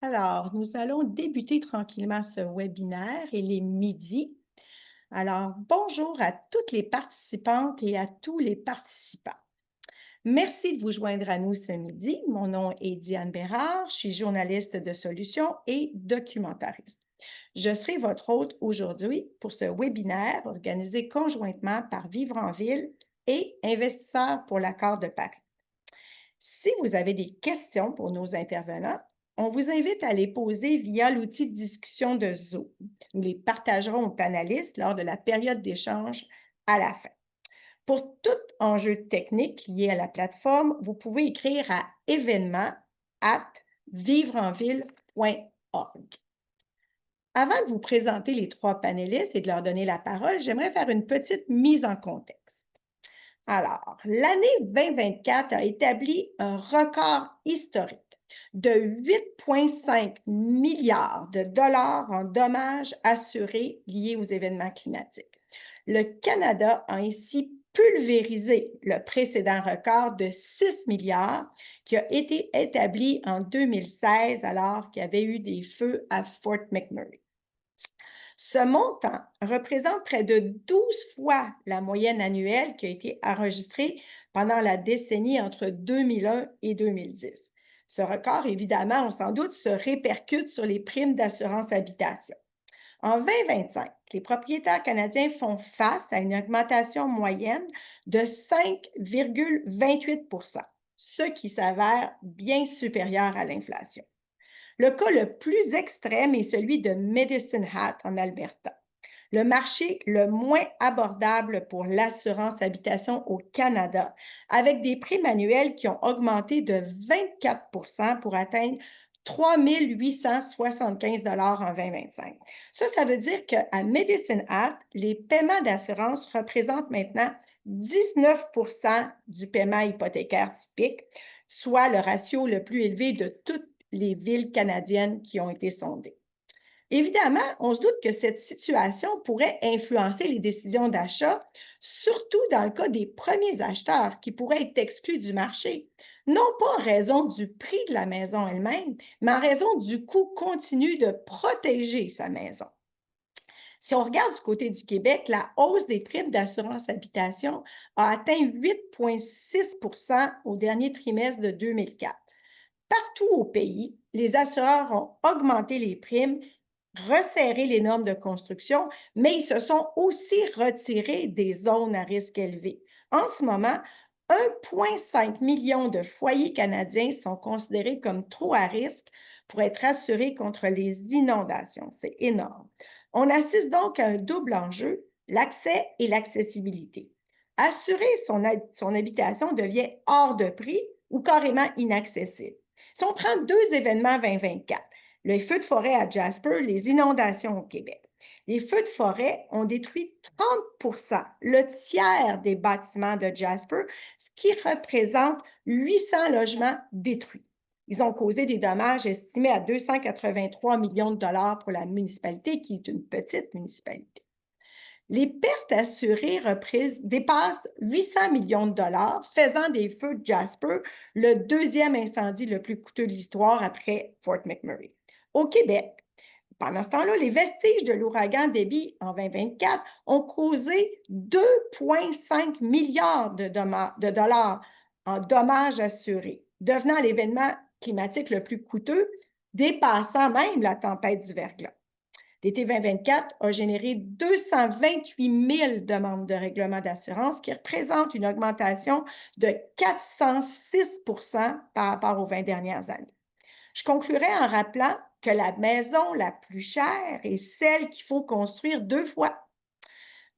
Alors, nous allons débuter tranquillement ce webinaire. Il est midi. Alors, bonjour à toutes les participantes et à tous les participants. Merci de vous joindre à nous ce midi. Mon nom est Diane Bérard, je suis journaliste de solutions et documentariste. Je serai votre hôte aujourd'hui pour ce webinaire organisé conjointement par Vivre en Ville et Investisseurs pour l'accord de Paris. Si vous avez des questions pour nos intervenants, on vous invite à les poser via l'outil de discussion de Zoom. Nous les partagerons aux panélistes lors de la période d'échange à la fin. Pour tout enjeu technique lié à la plateforme, vous pouvez écrire à événement@vivreenville.org. Avant de vous présenter les trois panélistes et de leur donner la parole, j'aimerais faire une petite mise en contexte. Alors, l'année 2024 a établi un record historique de 8,5 milliards de dollars en dommages assurés liés aux événements climatiques. Le Canada a ainsi pulvérisé le précédent record de 6 milliards qui a été établi en 2016 alors qu'il y avait eu des feux à Fort McMurray. Ce montant représente près de 12 fois la moyenne annuelle qui a été enregistrée pendant la décennie entre 2001 et 2010. Ce record, évidemment, on sans doute, se répercute sur les primes d'assurance habitation. En 2025, les propriétaires canadiens font face à une augmentation moyenne de 5,28 ce qui s'avère bien supérieur à l'inflation. Le cas le plus extrême est celui de Medicine Hat en Alberta, le marché le moins abordable pour l'assurance habitation au Canada, avec des primes annuelles qui ont augmenté de 24 pour atteindre 3 875 en 2025. Ça veut dire qu'à Medicine Hat, les paiements d'assurance représentent maintenant 19 du paiement hypothécaire typique, soit le ratio le plus élevé de toutes les villes canadiennes qui ont été sondées. Évidemment, on se doute que cette situation pourrait influencer les décisions d'achat, surtout dans le cas des premiers acheteurs qui pourraient être exclus du marché, non pas en raison du prix de la maison elle-même, mais en raison du coût continu de protéger sa maison. Si on regarde du côté du Québec, la hausse des primes d'assurance habitation a atteint 8,6 au dernier trimestre de 2004. Partout au pays, les assureurs ont augmenté les primes, resserré les normes de construction, mais ils se sont aussi retirés des zones à risque élevé. En ce moment, 1,5 million de foyers canadiens sont considérés comme trop à risque pour être assurés contre les inondations. C'est énorme. On assiste donc à un double enjeu, l'accès et l'accessibilité. Assurer son habitation devient hors de prix ou carrément inaccessible. Si on prend deux événements 2024, les feux de forêt à Jasper, les inondations au Québec. Les feux de forêt ont détruit 30 le tiers des bâtiments de Jasper, ce qui représente 800 logements détruits. Ils ont causé des dommages estimés à 283 millions de dollars pour la municipalité, qui est une petite municipalité. Les pertes assurées dépassent 800 millions de dollars, faisant des feux de Jasper le deuxième incendie le plus coûteux de l'histoire après Fort McMurray. Au Québec, pendant ce temps-là, les vestiges de l'ouragan Debby en 2024 ont causé 2,5 milliards de dollars en dommages assurés, devenant l'événement climatique le plus coûteux, dépassant même la tempête du verglas. L'été 2024 a généré 228 000 demandes de règlement d'assurance, qui représente une augmentation de 406 par rapport aux 20 dernières années. Je conclurai en rappelant que la maison la plus chère est celle qu'il faut construire deux fois.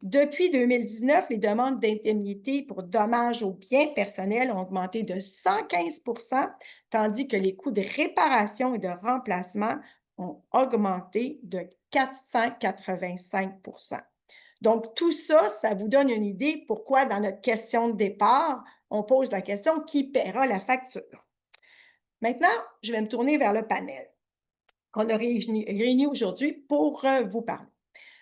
Depuis 2019, les demandes d'indemnité pour dommages aux biens personnels ont augmenté de 115 tandis que les coûts de réparation et de remplacement ont augmenté de 485 Donc, tout ça, ça vous donne une idée pourquoi, dans notre question de départ, on pose la question qui paiera la facture. Maintenant, je vais me tourner vers le panel qu'on a réuni aujourd'hui pour vous parler.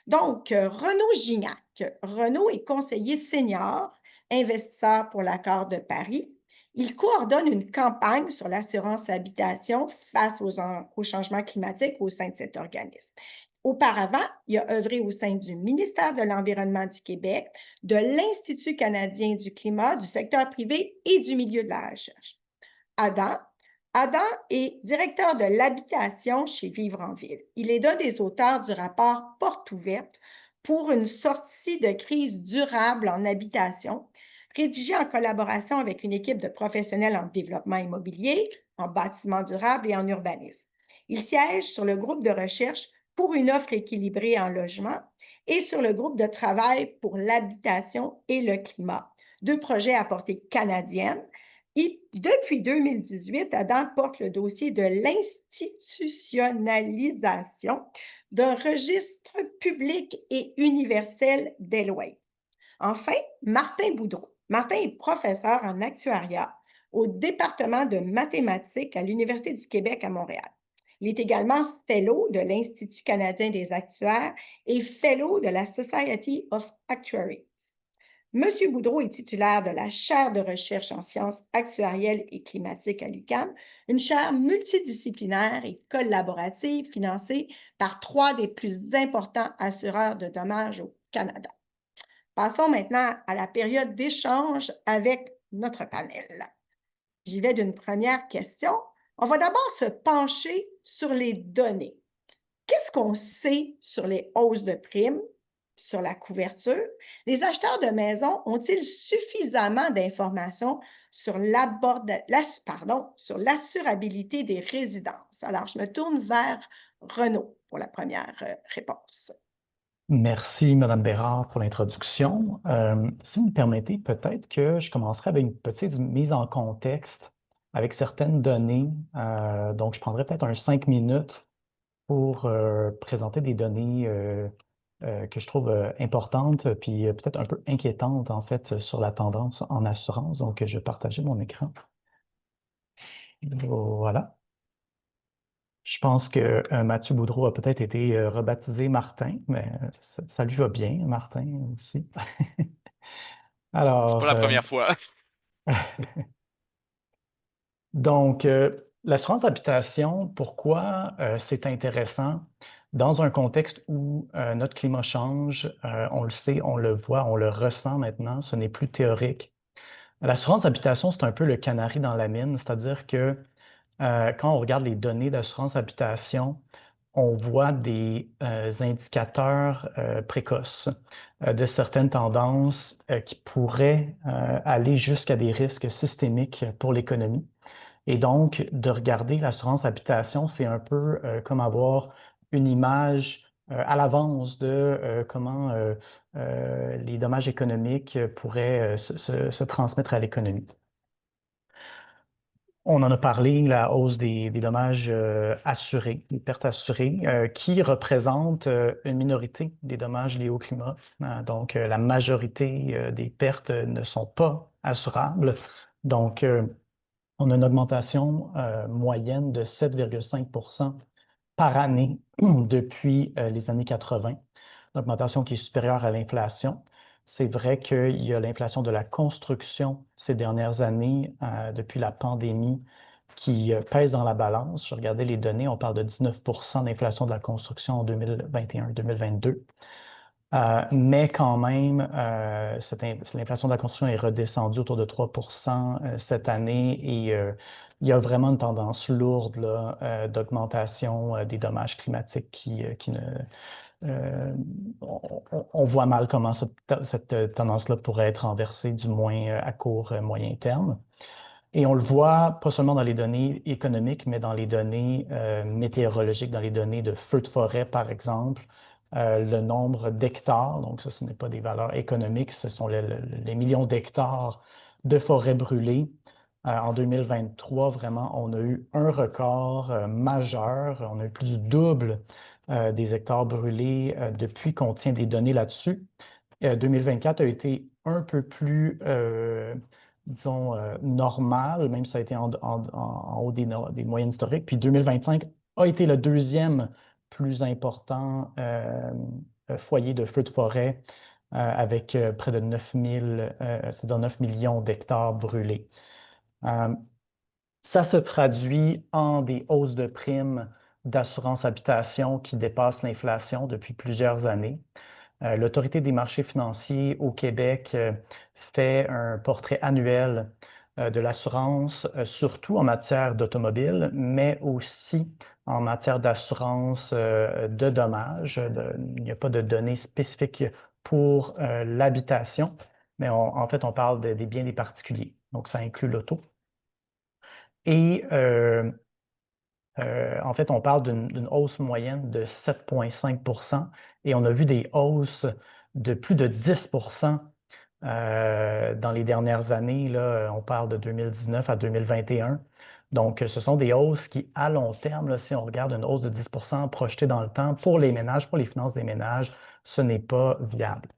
Donc, Renaud Gignac. Renaud est conseiller senior, investisseur pour l'accord de Paris. Il coordonne une campagne sur l'assurance habitation face aux changements climatiques au sein de cet organisme. Auparavant, il a œuvré au sein du ministère de l'Environnement du Québec, de l'Institut canadien du climat, du secteur privé et du milieu de la recherche. Adam, Adam est directeur de l'habitation chez Vivre en Ville. Il est l'un des auteurs du rapport Porte ouverte pour une sortie de crise durable en habitation, rédigé en collaboration avec une équipe de professionnels en développement immobilier, en bâtiment durable et en urbanisme. Il siège sur le groupe de recherche pour une offre équilibrée en logement et sur le groupe de travail pour l'habitation et le climat, deux projets à portée canadienne. Depuis 2018, Adam porte le dossier de l'institutionnalisation d'un registre public et universel des loyers. Enfin, Martin Boudreau. Martin est professeur en actuariat au département de mathématiques à l'Université du Québec à Montréal. Il est également fellow de l'Institut canadien des actuaires et fellow de la Society of Actuaries. M. Boudreau est titulaire de la chaire de recherche en sciences actuarielles et climatiques à l'UQAM, une chaire multidisciplinaire et collaborative financée par 3 des plus importants assureurs de dommages au Canada. Passons maintenant à la période d'échange avec notre panel. J'y vais d'une première question. On va d'abord se pencher sur les données. Qu'est-ce qu'on sait sur les hausses de primes, sur la couverture? Les acheteurs de maisons ont-ils suffisamment d'informations sur l'assurabilité des résidences? Alors, je me tourne vers Renaud pour la première réponse. Merci, Mme Bérard, pour l'introduction. Si vous me permettez, peut-être que je commencerai avec une petite mise en contexte avec certaines données. Donc, je prendrai peut-être 5 minutes pour présenter des données que je trouve importantes, puis peut-être un peu inquiétantes, en fait, sur la tendance en assurance. Donc, je vais partager mon écran. Voilà. Je pense que Mathieu Boudreau a peut-être été rebaptisé Martin, mais ça lui va bien, Martin aussi. C'est pas Alors, la première fois. donc, l'assurance d'habitation, pourquoi c'est intéressant dans un contexte où notre climat change, on le sait, on le voit, on le ressent maintenant, ce n'est plus théorique. L'assurance d'habitation, c'est un peu le canari dans la mine, c'est-à-dire que quand on regarde les données d'assurance habitation, on voit des indicateurs précoces de certaines tendances qui pourraient aller jusqu'à des risques systémiques pour l'économie. Et donc, de regarder l'assurance habitation, c'est un peu comme avoir une image à l'avance de comment les dommages économiques pourraient se transmettre à l'économie. On en a parlé, la hausse des dommages assurés, des pertes assurées, qui représentent une minorité des dommages liés au climat. Donc, la majorité des pertes ne sont pas assurables. Donc, on a une augmentation moyenne de 7,5 par année depuis les années 80, une augmentation qui est supérieure à l'inflation. C'est vrai qu'il y a l'inflation de la construction ces dernières années, depuis la pandémie, qui pèse dans la balance. Je regardais les données, on parle de 19 d'inflation de la construction en 2021-2022. Mais quand même, l'inflation de la construction est redescendue autour de 3 cette année et il y a vraiment une tendance lourde d'augmentation des dommages climatiques qui ne... on voit mal comment cette tendance-là pourrait être renversée, du moins à court, moyen terme. Et on le voit pas seulement dans les données économiques, mais dans les données météorologiques, dans les données de feux de forêt, par exemple, le nombre d'hectares. Donc, ça, ce n'est pas des valeurs économiques, ce sont les millions d'hectares de forêts brûlées. En 2023, vraiment, on a eu un record majeur. On a eu plus du double des hectares brûlés depuis qu'on tient des données là-dessus. 2024 a été un peu plus disons, normal, même si ça a été en haut des moyennes historiques. Puis 2025 a été le deuxième plus important foyer de feux de forêt avec près de 9 000, c'est-à-dire 9 millions d'hectares brûlés. Euh, Ça se traduit en des hausses de primes d'assurance habitation qui dépassent l'inflation depuis plusieurs années. L'Autorité des marchés financiers au Québec fait un portrait annuel de l'assurance, surtout en matière d'automobile, mais aussi en matière d'assurance de dommages. Il n'y a pas de données spécifiques pour l'habitation, mais en fait, on parle des biens des particuliers. Donc, ça inclut l'auto. Et en fait, on parle d'une hausse moyenne de 7,5 et on a vu des hausses de plus de 10 dans les dernières années. Là, on parle de 2019 à 2021. Donc, ce sont des hausses qui, à long terme, là, si on regarde une hausse de 10 projetée dans le temps pour les ménages, pour les finances des ménages, ce n'est pas viable.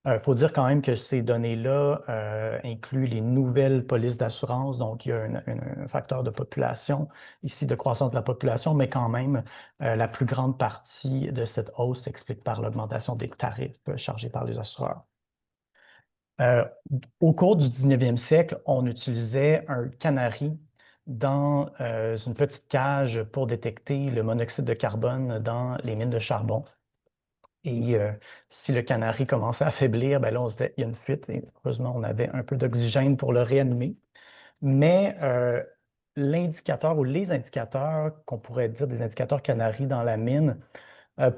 Il faut dire quand même que ces données-là incluent les nouvelles polices d'assurance, donc il y a un facteur de population, ici de croissance de la population, mais quand même, la plus grande partie de cette hausse s'explique par l'augmentation des tarifs chargés par les assureurs. Euh, Au cours du 19e siècle, on utilisait un canari dans une petite cage pour détecter le monoxyde de carbone dans les mines de charbon. Et si le canari commençait à faiblir, ben là, on se disait, il y a une fuite. Et heureusement, on avait un peu d'oxygène pour le réanimer. Mais l'indicateur ou les indicateurs, qu'on pourrait dire des indicateurs canaris dans la mine,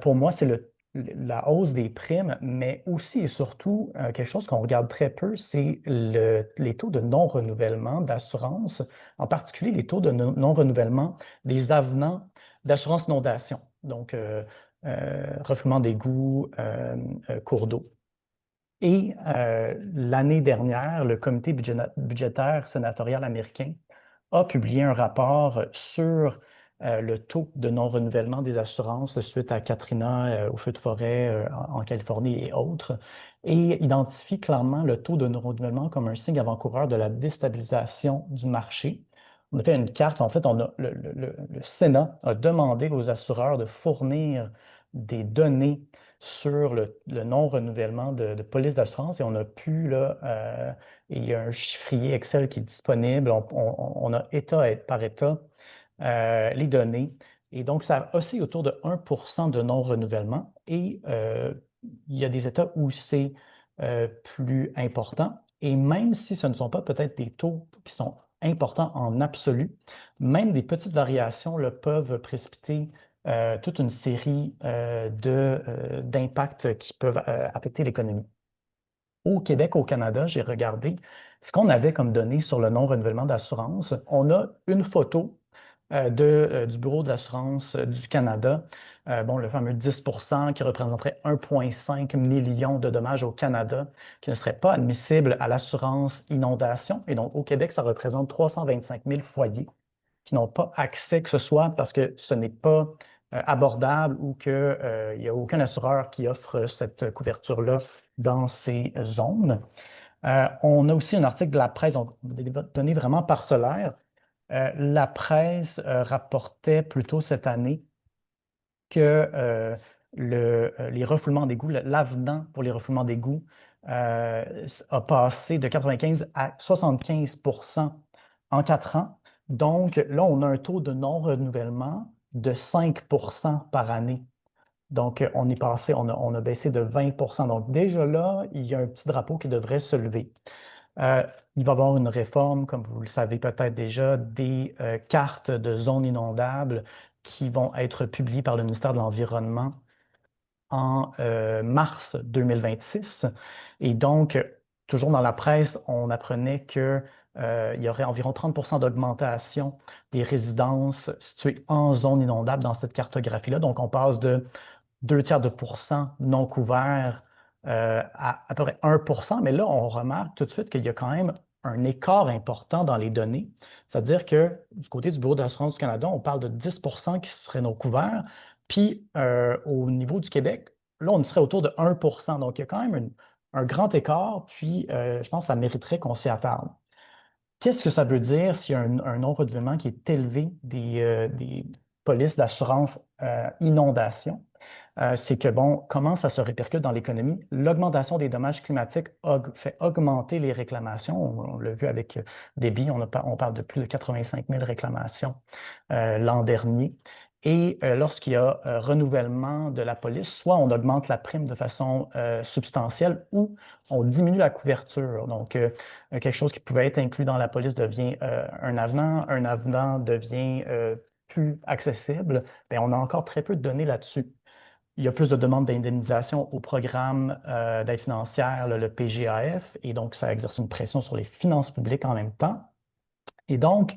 pour moi, c'est la hausse des primes, mais aussi et surtout, quelque chose qu'on regarde très peu, c'est les taux de non-renouvellement d'assurance, en particulier les taux de non-renouvellement des avenants d'assurance inondation. Donc, refoulement d'égouts, cours d'eau. Et l'année dernière, le comité budgétaire sénatorial américain a publié un rapport sur le taux de non-renouvellement des assurances suite à Katrina, au feu de forêt en Californie et autres, et identifie clairement le taux de non-renouvellement comme un signe avant-coureur de la déstabilisation du marché. On a fait une carte, en fait, le Sénat a demandé aux assureurs de fournir des données sur le non-renouvellement de police d'assurance et on a pu, là, il y a un chiffrier Excel qui est disponible, on a État par État les données. Et donc, ça oscille autour de 1 de non-renouvellement et il y a des États où c'est plus important. Et même si ce ne sont pas peut-être des taux qui sont importants en absolu, même des petites variations là, peuvent précipiter toute une série d'impacts qui peuvent affecter l'économie. Au Québec, au Canada, j'ai regardé ce qu'on avait comme données sur le non-renouvellement d'assurance. On a une photo du Bureau de l'assurance du Canada, bon, le fameux 10 qui représenterait 1,5 million de dommages au Canada qui ne seraient pas admissibles à l'assurance inondation. Et donc, au Québec, ça représente 325 000 foyers qui n'ont pas accès, que ce soit parce que ce n'est pas abordable ou qu'il n'y a aucun assureur qui offre cette couverture-là dans ces zones. On a aussi un article de la presse, donc des données vraiment parcellaires. La presse rapportait plutôt cette année que les refoulements d'égouts, l'avenant pour les refoulements d'égouts a passé de 95 à 75 en 4 ans. Donc là, on a un taux de non-renouvellement de 5 par année. Donc, on est passé, on a baissé de 20 Donc, déjà là, il y a un petit drapeau qui devrait se lever. Euh, il va y avoir une réforme, comme vous le savez peut-être déjà, des cartes de zones inondables qui vont être publiées par le ministère de l'Environnement en mars 2026. Et donc, toujours dans la presse, on apprenait qu'il y aurait environ 30 d'augmentation des résidences situées en zone inondable dans cette cartographie-là. Donc, on passe de 2 tiers de pourcent non couverts à peu près 1 mais là, on remarque tout de suite qu'il y a quand même un écart important dans les données. C'est-à-dire que du côté du Bureau de l'assurance du Canada, on parle de 10 qui seraient non couverts, puis au niveau du Québec, là, on serait autour de 1 Donc, il y a quand même un grand écart, puis je pense que ça mériterait qu'on s'y attarde. Qu'est-ce que ça veut dire s'il y a un non-renouvellement qui est élevé des polices d'assurance inondation? c'est que, bon, comment ça se répercute dans l'économie? L'augmentation des dommages climatiques fait augmenter les réclamations. On l'a vu avec Déby, on parle de plus de 85 000 réclamations l'an dernier. Et lorsqu'il y a renouvellement de la police, soit on augmente la prime de façon substantielle ou on diminue la couverture. Donc, quelque chose qui pouvait être inclus dans la police devient un avenant devient plus accessible. Bien, on a encore très peu de données là-dessus. Il y a plus de demandes d'indemnisation au programme d'aide financière, le PGAF, et donc ça exerce une pression sur les finances publiques en même temps. Et donc,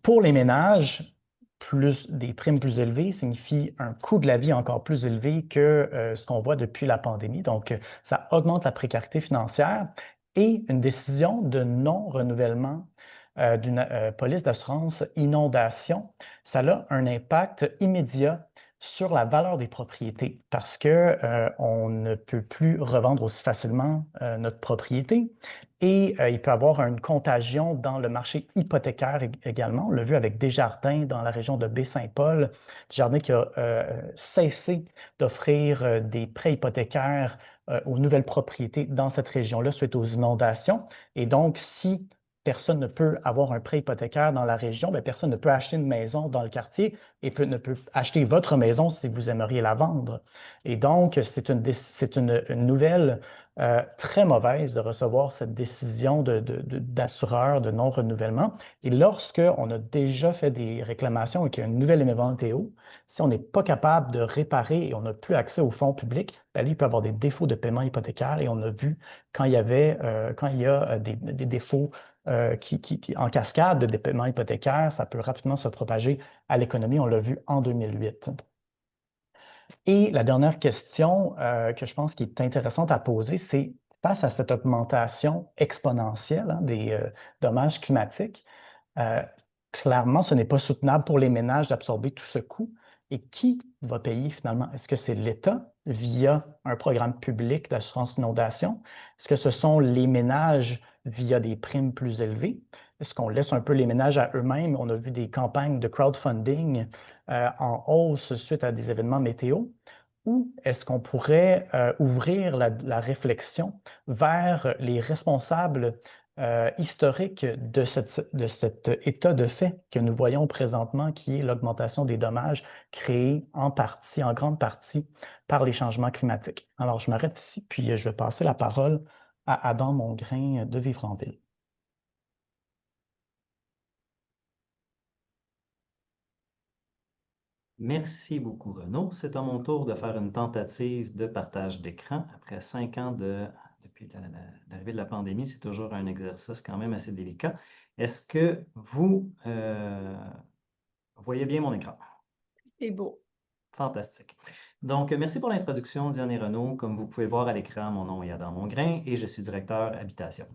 pour les ménages, des primes plus élevées signifie un coût de la vie encore plus élevé que ce qu'on voit depuis la pandémie. Donc, ça augmente la précarité financière et une décision de non-renouvellement d'une police d'assurance inondation, ça a un impact immédiat sur la valeur des propriétés parce que on ne peut plus revendre aussi facilement notre propriété et il peut y avoir une contagion dans le marché hypothécaire également. On l'a vu avec Desjardins dans la région de Baie-Saint-Paul, Desjardins qui a cessé d'offrir des prêts hypothécaires aux nouvelles propriétés dans cette région-là suite aux inondations. Et donc, si personne ne peut avoir un prêt hypothécaire dans la région, bien, personne ne peut acheter une maison dans le quartier et ne peut acheter votre maison si vous aimeriez la vendre. Et donc, c'est une nouvelle très mauvaise de recevoir cette décision d'assureur de non-renouvellement. Et lorsqu'on a déjà fait des réclamations et qu'il y a une nouvelle événement météo, si on n'est pas capable de réparer et on n'a plus accès aux fonds publics, bien, il peut y avoir des défauts de paiement hypothécaire. Et on a vu quand il y a des défauts en cascade de paiements hypothécaires, ça peut rapidement se propager à l'économie. On l'a vu en 2008. Et la dernière question que je pense qui est intéressante à poser, c'est face à cette augmentation exponentielle des dommages climatiques, clairement, ce n'est pas soutenable pour les ménages d'absorber tout ce coût. Et qui va payer finalement? Est-ce que c'est l'État via un programme public d'assurance inondation? Est-ce que ce sont les ménages via des primes plus élevées? Est-ce qu'on laisse un peu les ménages à eux-mêmes? On a vu des campagnes de crowdfunding en hausse suite à des événements météo. Ou est-ce qu'on pourrait ouvrir la réflexion vers les responsables historique de cet état de fait que nous voyons présentement, qui est l'augmentation des dommages créés en grande partie, par les changements climatiques. Alors, je m'arrête ici, puis je vais passer la parole à Adam Mongrain de Vivre en Ville. Merci beaucoup, Renaud. C'est à mon tour de faire une tentative de partage d'écran. Après 5 ans depuis l'arrivée de la pandémie, c'est toujours un exercice quand même assez délicat. Est-ce que vous voyez bien mon écran? C'est beau. Fantastique. Donc, merci pour l'introduction, Diane et Renaud. Comme vous pouvez voir à l'écran, mon nom est Adam Mongrain et je suis directeur habitation.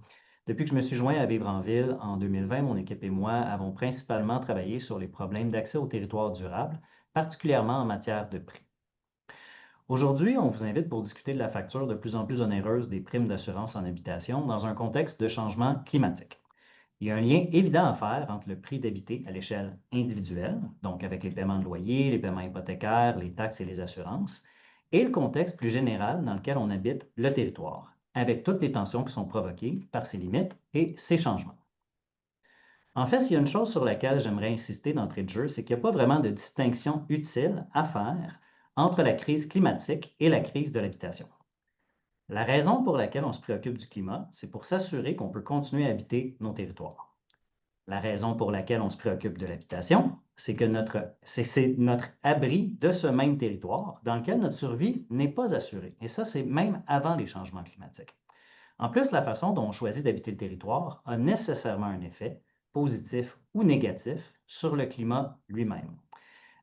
Depuis que je me suis joint à Vivre en Ville en 2020, mon équipe et moi avons principalement travaillé sur les problèmes d'accès au territoire durable, particulièrement en matière de prix. Aujourd'hui, on vous invite pour discuter de la facture de plus en plus onéreuse des primes d'assurance en habitation dans un contexte de changement climatique. Il y a un lien évident à faire entre le prix d'habiter à l'échelle individuelle, donc avec les paiements de loyer, les paiements hypothécaires, les taxes et les assurances, et le contexte plus général dans lequel on habite le territoire, avec toutes les tensions qui sont provoquées par ses limites et ses changements. En fait, s'il y a une chose sur laquelle j'aimerais insister d'entrée de jeu, c'est qu'il n'y a pas vraiment de distinction utile à faire entre la crise climatique et la crise de l'habitation. La raison pour laquelle on se préoccupe du climat, c'est pour s'assurer qu'on peut continuer à habiter nos territoires. La raison pour laquelle on se préoccupe de l'habitation, c'est que c'est notre abri de ce même territoire dans lequel notre survie n'est pas assurée. Et ça, c'est même avant les changements climatiques. En plus, la façon dont on choisit d'habiter le territoire a nécessairement un effet, positif ou négatif, sur le climat lui-même.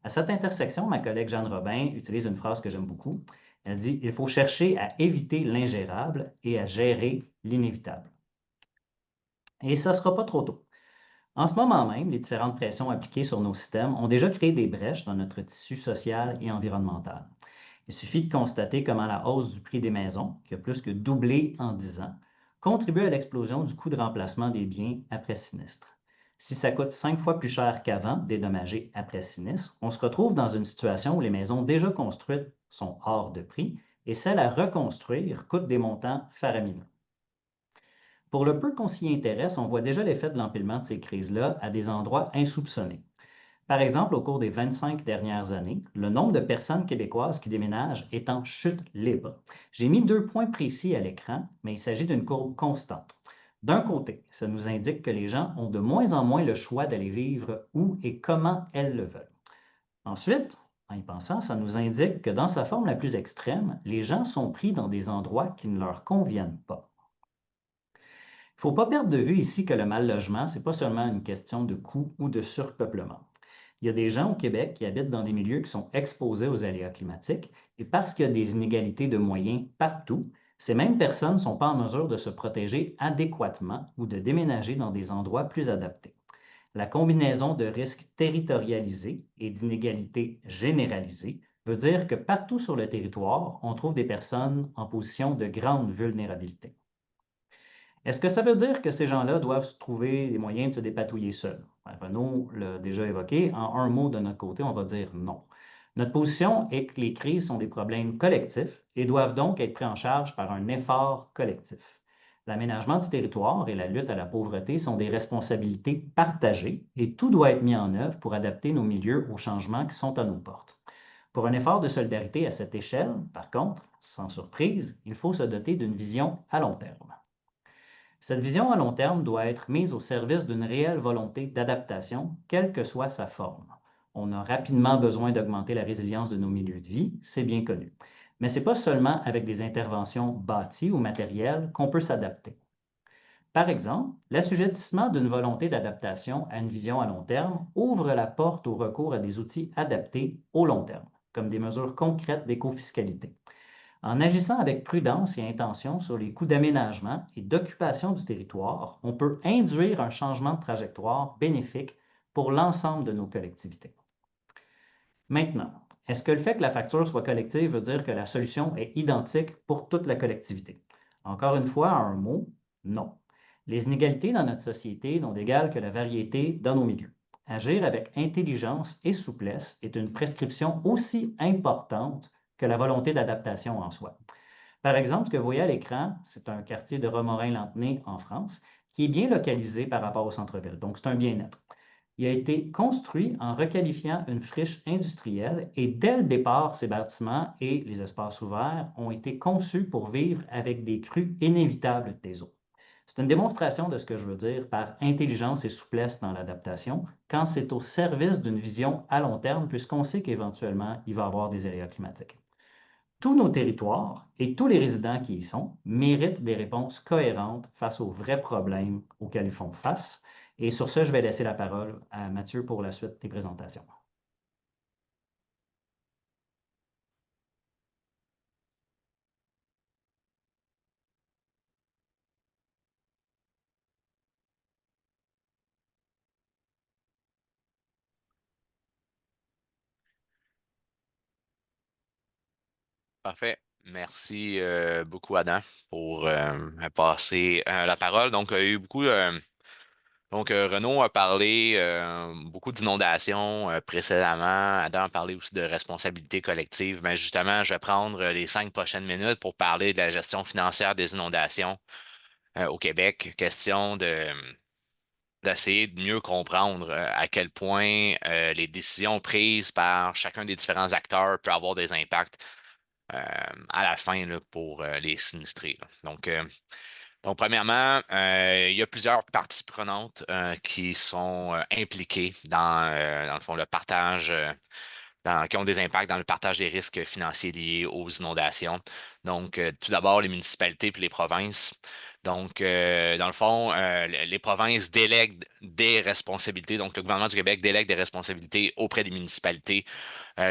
À cette intersection, ma collègue Jeanne Robin utilise une phrase que j'aime beaucoup. Elle dit « Il faut chercher à éviter l'ingérable et à gérer l'inévitable ». Et ça ne sera pas trop tôt. En ce moment même, les différentes pressions appliquées sur nos systèmes ont déjà créé des brèches dans notre tissu social et environnemental. Il suffit de constater comment la hausse du prix des maisons, qui a plus que doublé en 10 ans, contribue à l'explosion du coût de remplacement des biens après sinistre. Si ça coûte 5 fois plus cher qu'avant de dédommager après sinistre, on se retrouve dans une situation où les maisons déjà construites sont hors de prix et celles à reconstruire coûtent des montants faramineux. Pour le peu qu'on s'y intéresse, on voit déjà l'effet de l'empilement de ces crises-là à des endroits insoupçonnés. Par exemple, au cours des 25 dernières années, le nombre de personnes québécoises qui déménagent est en chute libre. J'ai mis 2 points précis à l'écran, mais il s'agit d'une courbe constante. D'un côté, ça nous indique que les gens ont de moins en moins le choix d'aller vivre où et comment elles le veulent. Ensuite, en y pensant, ça nous indique que dans sa forme la plus extrême, les gens sont pris dans des endroits qui ne leur conviennent pas. Il ne faut pas perdre de vue ici que le mal-logement, ce n'est pas seulement une question de coût ou de surpeuplement. Il y a des gens au Québec qui habitent dans des milieux qui sont exposés aux aléas climatiques et parce qu'il y a des inégalités de moyens partout, ces mêmes personnes ne sont pas en mesure de se protéger adéquatement ou de déménager dans des endroits plus adaptés. La combinaison de risques territorialisés et d'inégalités généralisées veut dire que partout sur le territoire, on trouve des personnes en position de grande vulnérabilité. Est-ce que ça veut dire que ces gens-là doivent trouver des moyens de se dépatouiller seuls? Renaud l'a déjà évoqué. En un mot, de notre côté, on va dire non. Notre position est que les crises sont des problèmes collectifs et doivent donc être pris en charge par un effort collectif. L'aménagement du territoire et la lutte à la pauvreté sont des responsabilités partagées et tout doit être mis en œuvre pour adapter nos milieux aux changements qui sont à nos portes. Pour un effort de solidarité à cette échelle, par contre, sans surprise, il faut se doter d'une vision à long terme. Cette vision à long terme doit être mise au service d'une réelle volonté d'adaptation, quelle que soit sa forme. On a rapidement besoin d'augmenter la résilience de nos milieux de vie, c'est bien connu. Mais ce n'est pas seulement avec des interventions bâties ou matérielles qu'on peut s'adapter. Par exemple, l'assujettissement d'une volonté d'adaptation à une vision à long terme ouvre la porte au recours à des outils adaptés au long terme, comme des mesures concrètes d'écofiscalité. En agissant avec prudence et intention sur les coûts d'aménagement et d'occupation du territoire, on peut induire un changement de trajectoire bénéfique pour l'ensemble de nos collectivités. Maintenant, est-ce que le fait que la facture soit collective veut dire que la solution est identique pour toute la collectivité? Encore une fois, en un mot, non. Les inégalités dans notre société n'ont d'égal que la variété dans nos milieux. Agir avec intelligence et souplesse est une prescription aussi importante que la volonté d'adaptation en soi. Par exemple, ce que vous voyez à l'écran, c'est un quartier de Romorin-Lanthenay en France qui est bien localisé par rapport au centre-ville, donc c'est un bien-être. Il a été construit en requalifiant une friche industrielle et dès le départ, ces bâtiments et les espaces ouverts ont été conçus pour vivre avec des crues inévitables des eaux. C'est une démonstration de ce que je veux dire par intelligence et souplesse dans l'adaptation quand c'est au service d'une vision à long terme puisqu'on sait qu'éventuellement, il va y avoir des aléas climatiques. Tous nos territoires et tous les résidents qui y sont méritent des réponses cohérentes face aux vrais problèmes auxquels ils font face. Et sur ce, je vais laisser la parole à Mathieu pour la suite des présentations. Parfait. Merci beaucoup, Adam, pour me passer la parole. Donc, il y a eu beaucoup. Renaud a parlé beaucoup d'inondations précédemment. Adam a parlé aussi de responsabilité collective. Mais justement, je vais prendre les 5 prochaines minutes pour parler de la gestion financière des inondations au Québec. Question d'essayer de mieux comprendre à quel point les décisions prises par chacun des différents acteurs peuvent avoir des impacts euh, à la fin là, pour les sinistrés, là. Donc, premièrement, il y a plusieurs parties prenantes qui sont impliquées dans le fond, le partage, qui ont des impacts dans le partage des risques financiers liés aux inondations. Donc, tout d'abord, les municipalités puis les provinces. Donc, dans le fond, les provinces délèguent des responsabilités. Donc, le gouvernement du Québec délègue des responsabilités auprès des municipalités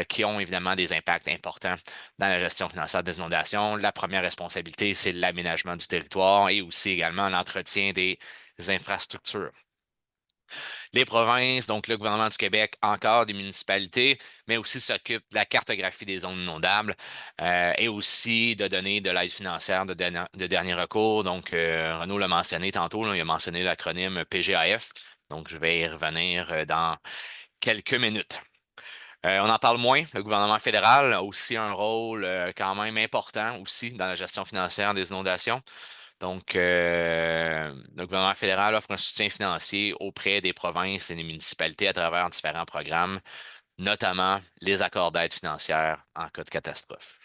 qui ont évidemment des impacts importants dans la gestion financière des inondations. La première responsabilité, c'est l'aménagement du territoire et aussi également l'entretien des infrastructures. Les provinces, donc le gouvernement du Québec, encore des municipalités, mais aussi s'occupe de la cartographie des zones inondables et aussi de donner de l'aide financière de dernier recours. Donc, Renaud l'a mentionné tantôt, là, il a mentionné l'acronyme PGAF. Donc, je vais y revenir dans quelques minutes. On en parle moins. Le gouvernement fédéral a aussi un rôle quand même important aussi dans la gestion financière des inondations. Donc, le gouvernement fédéral offre un soutien financier auprès des provinces et des municipalités à travers différents programmes, notamment les accords d'aide financière en cas de catastrophe.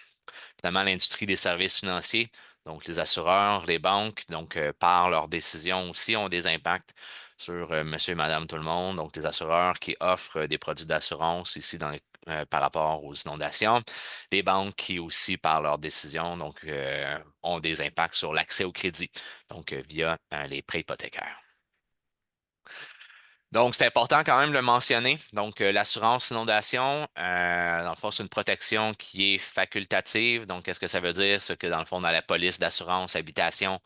Finalement, l'industrie des services financiers, donc les assureurs, les banques, donc par leurs décisions aussi, ont des impacts sur monsieur et madame tout le monde. Donc, les assureurs qui offrent des produits d'assurance ici par rapport aux inondations. Les banques qui aussi, par leurs décisions, donc, ont des impacts sur l'accès au crédit, donc via les prêts hypothécaires. Donc, c'est important quand même de le mentionner. Donc, l'assurance inondation, dans le fond, c'est une protection qui est facultative. Donc, qu'est-ce que ça veut dire? C'est que dans le fond, dans la police d'assurance habitation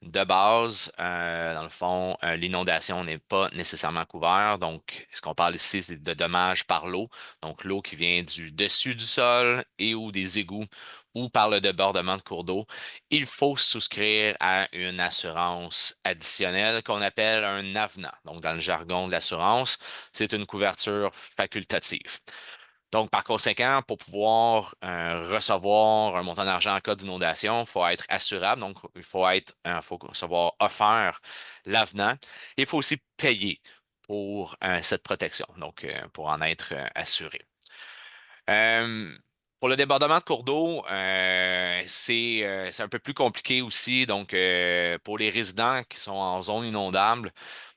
de base, dans le fond, l'inondation n'est pas nécessairement couverte. Donc, ce qu'on parle ici, c'est de dommages par l'eau. Donc, l'eau qui vient du dessus du sol et ou des égouts ou par le débordement de cours d'eau. Il faut souscrire à une assurance additionnelle qu'on appelle un avenant. Donc, dans le jargon de l'assurance, c'est une couverture facultative. Donc, par conséquent, pour pouvoir recevoir un montant d'argent en cas d'inondation, il faut être assurable. Donc, faut savoir offrir l'avenant. Il faut aussi payer pour cette protection, donc pour en être assuré. Euh, pour le débordement de cours d'eau, c'est un peu plus compliqué aussi. Donc, pour les résidents qui sont en zone inondable,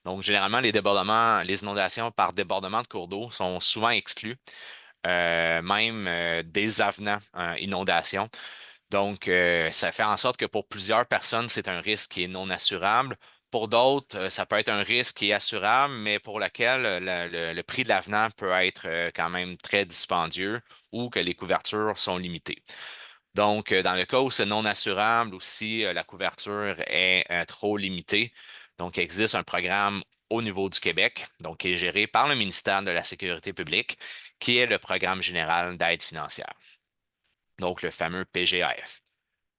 donc généralement, les inondations par débordement de cours d'eau sont souvent exclus, même des avenants inondations. Donc, ça fait en sorte que pour plusieurs personnes, c'est un risque qui est non assurable. Pour d'autres, ça peut être un risque qui est assurable, mais pour lequel le prix de l'avenant peut être quand même très dispendieux ou que les couvertures sont limitées. Donc, dans le cas où c'est non assurable aussi, la couverture est trop limitée. Donc, il existe un programme au niveau du Québec, donc qui est géré par le ministère de la Sécurité publique, qui est le Programme général d'aide financière, donc le fameux PGAF.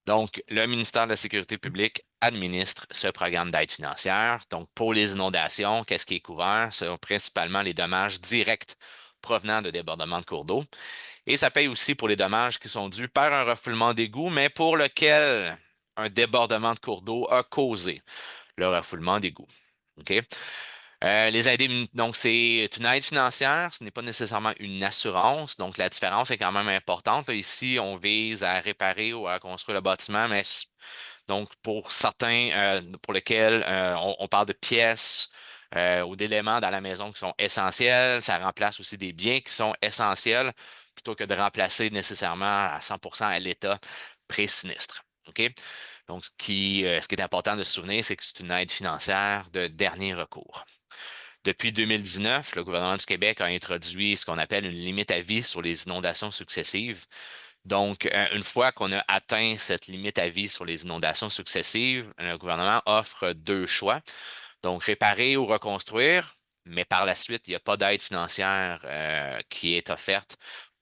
Donc, le ministère de la Sécurité publique administre ce programme d'aide financière. Donc, pour les inondations, qu'est-ce qui est couvert? Ce sont principalement les dommages directs provenant de débordements de cours d'eau. Et ça paye aussi pour les dommages qui sont dus par un refoulement d'égout, mais pour lequel un débordement de cours d'eau a causé le refoulement d'égout. OK? Donc, c'est une aide financière, ce n'est pas nécessairement une assurance. Donc, la différence est quand même importante. Là, ici, on vise à réparer ou à construire le bâtiment, mais donc pour certains pour lesquels on parle de pièces ou d'éléments dans la maison qui sont essentiels, ça remplace aussi des biens qui sont essentiels plutôt que de remplacer nécessairement à 100% à l'état pré-sinistre. OK? Donc, ce qui est important de se souvenir, c'est que c'est une aide financière de dernier recours. Depuis 2019, le gouvernement du Québec a introduit ce qu'on appelle une limite à vie sur les inondations successives. Donc, une fois qu'on a atteint cette limite à vie sur les inondations successives, le gouvernement offre deux choix. Donc, réparer ou reconstruire, mais par la suite, il n'y a pas d'aide financière qui est offerte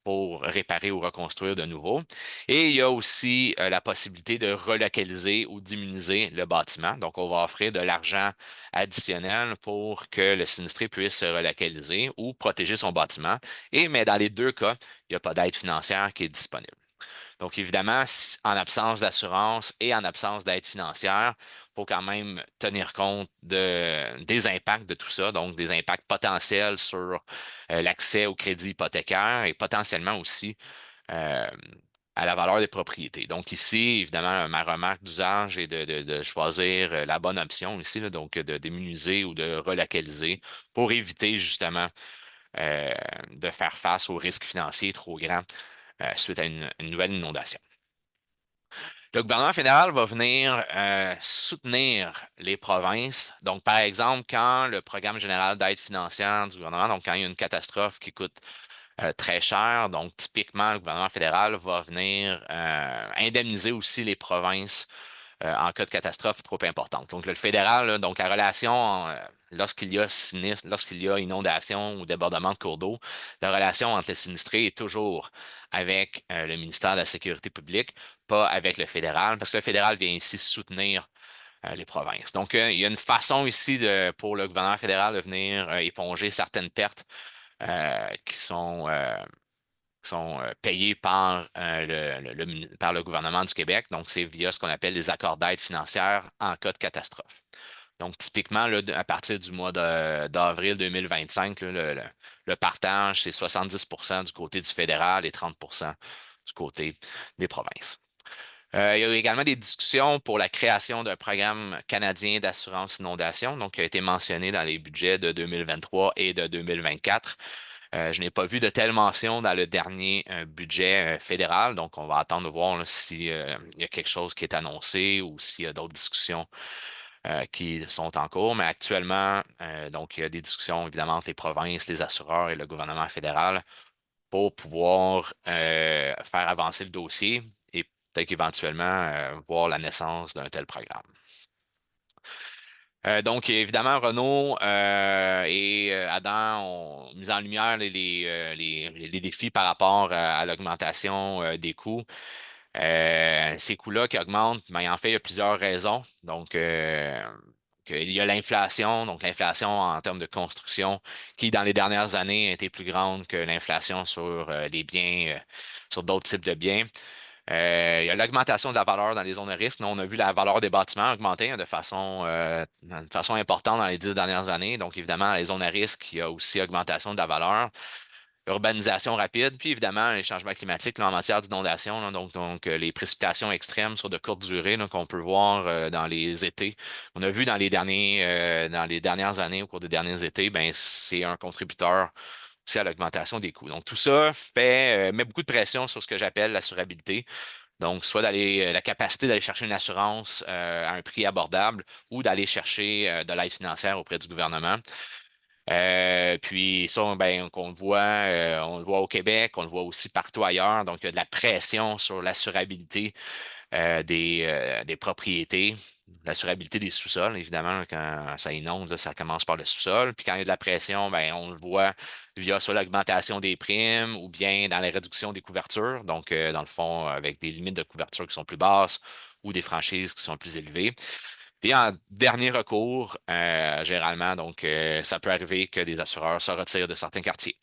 pour réparer ou reconstruire de nouveau. Et il y a aussi la possibilité de relocaliser ou d'immuniser le bâtiment. Donc, on va offrir de l'argent additionnel pour que le sinistré puisse se relocaliser ou protéger son bâtiment. Mais dans les deux cas, il n'y a pas d'aide financière qui est disponible. Donc, évidemment, en absence d'assurance et en absence d'aide financière, il faut quand même tenir compte des impacts de tout ça, donc des impacts potentiels sur l'accès au crédit hypothécaire et potentiellement aussi euh, à la valeur des propriétés. Donc, ici, évidemment, ma remarque d'usage est de choisir la bonne option ici, là, donc de d'immuniser ou de relocaliser pour éviter justement euh, de faire face aux risques financiers trop grands suite à une nouvelle inondation. Le gouvernement fédéral va venir soutenir les provinces. Donc, par exemple, quand le programme général d'aide financière du gouvernement, donc quand il y a une catastrophe qui coûte très cher, donc typiquement, le gouvernement fédéral va venir indemniser aussi les provinces en cas de catastrophe trop importante. Donc, le fédéral, là, donc la relation, lorsqu'il y a sinistre, lorsqu'il y a inondation ou débordement de cours d'eau, la relation entre les sinistrés est toujours avec le ministère de la Sécurité publique, pas avec le fédéral, parce que le fédéral vient ici soutenir les provinces. Donc, il y a une façon ici pour le gouvernement fédéral de venir éponger certaines pertes qui sont payés par, par le gouvernement du Québec. Donc, c'est via ce qu'on appelle les accords d'aide financière en cas de catastrophe. Donc, typiquement, là, à partir du mois d'avril 2025, là, le partage, c'est 70% du côté du fédéral et 30% du côté des provinces. Il y a eu également des discussions pour la création d'un programme canadien d'assurance inondation, donc qui a été mentionné dans les budgets de 2023 et de 2024. Je n'ai pas vu de telle mention dans le dernier budget fédéral, donc on va attendre de voir s'il y a quelque chose qui est annoncé ou s'il y a d'autres discussions qui sont en cours. Mais actuellement, donc il y a des discussions évidemment entre les provinces, les assureurs et le gouvernement fédéral pour pouvoir faire avancer le dossier et peut-être qu'éventuellement voir la naissance d'un tel programme. Donc, évidemment, Renaud et Adam ont mis en lumière les défis par rapport à l'augmentation des coûts. Ces coûts-là qui augmentent, mais en fait, il y a plusieurs raisons. Donc, il y a l'inflation, donc l'inflation en termes de construction, qui dans les dernières années a été plus grande que l'inflation sur les biens, sur d'autres types de biens. Il y a l'augmentation de la valeur dans les zones de risque. Nous, on a vu la valeur des bâtiments augmenter de façon importante dans les 10 dernières années. Donc, évidemment, dans les zones à risque, il y a aussi augmentation de la valeur. Urbanisation rapide, puis évidemment, les changements climatiques là, en matière d'inondation, là, donc les précipitations extrêmes sur de courtes durées qu'on peut voir dans les étés. On a vu dans les dernières années, au cours des derniers étés, ben, c'est un contributeur aussi à l'augmentation des coûts. Donc, tout ça met beaucoup de pression sur ce que j'appelle l'assurabilité. Donc, soit la capacité d'aller chercher une assurance à un prix abordable ou d'aller chercher de l'aide financière auprès du gouvernement. Puis ça, ben, on le voit au Québec, on le voit aussi partout ailleurs. Donc, il y a de la pression sur l'assurabilité des propriétés, l'assurabilité des sous-sols, évidemment, là, quand ça inonde, là, ça commence par le sous-sol. Puis quand il y a de la pression, ben, on le voit via soit l'augmentation des primes ou bien dans la réduction des couvertures. Donc, dans le fond, avec des limites de couverture qui sont plus basses ou des franchises qui sont plus élevées. Et en dernier recours, généralement, donc, ça peut arriver que des assureurs se retirent de certains quartiers.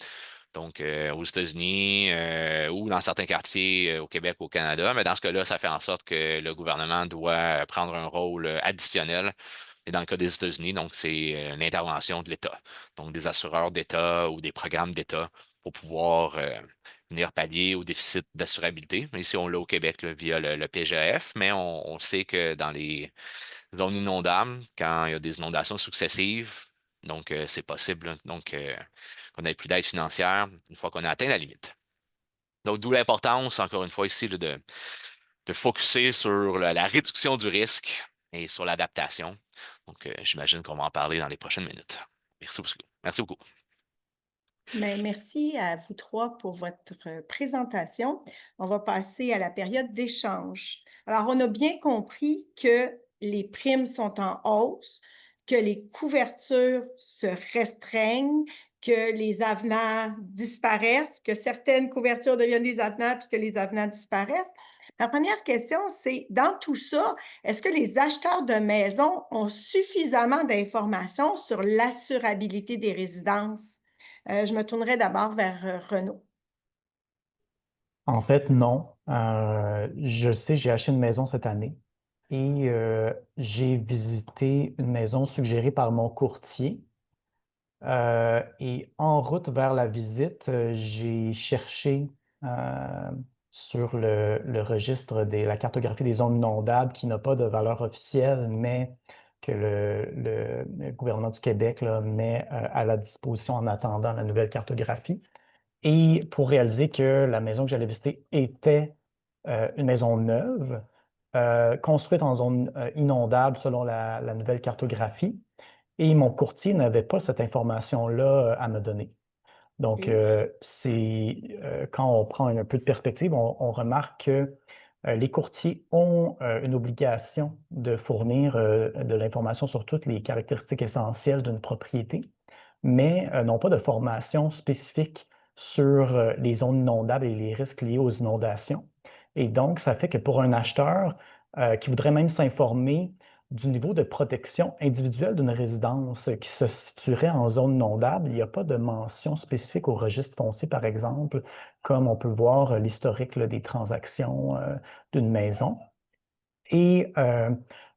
Donc, aux États-Unis ou dans certains quartiers au Québec ou au Canada. Mais dans ce cas-là, ça fait en sorte que le gouvernement doit prendre un rôle additionnel. Et dans le cas des États-Unis, donc, c'est l'intervention de l'État. Donc, des assureurs d'État ou des programmes d'État pour pouvoir venir pallier au déficit d'assurabilité. Ici, on l'a au Québec là, via le PGF, mais on sait que dans les zones inondables, quand il y a des inondations successives, donc c'est possible donc qu'on ait plus d'aide financière une fois qu'on a atteint la limite. Donc, d'où l'importance, encore une fois, ici, là, de focusser sur la réduction du risque et sur l'adaptation. Donc, j'imagine qu'on va en parler dans les prochaines minutes. Merci beaucoup. Merci beaucoup. Mais merci à vous trois pour votre présentation. On va passer à la période d'échange. Alors, on a bien compris que les primes sont en hausse, que les couvertures se restreignent, que les avenants disparaissent, que certaines couvertures deviennent des avenants puis que les avenants disparaissent. Ma première question, c'est, dans tout ça, est-ce que les acheteurs de maisons ont suffisamment d'informations sur l'assurabilité des résidences? Je me tournerai d'abord vers Renaud. En fait, non. Je sais, j'ai acheté une maison cette année et j'ai visité une maison suggérée par mon courtier. Et en route vers la visite, j'ai cherché sur le registre de la cartographie des zones inondables qui n'a pas de valeur officielle, mais que le gouvernement du Québec là, met à la disposition en attendant la nouvelle cartographie. Et pour réaliser que la maison que j'allais visiter était une maison neuve, construite en zone inondable selon la nouvelle cartographie. Et mon courtier n'avait pas cette information-là à me donner. Donc, quand on prend un peu de perspective, on remarque que les courtiers ont une obligation de fournir de l'information sur toutes les caractéristiques essentielles d'une propriété, mais n'ont pas de formation spécifique sur les zones inondables et les risques liés aux inondations. Et donc, ça fait que pour un acheteur qui voudrait même s'informer du niveau de protection individuelle d'une résidence qui se situerait en zone inondable. Il n'y a pas de mention spécifique au registre foncier, par exemple, comme on peut voir l'historique des transactions d'une maison. Et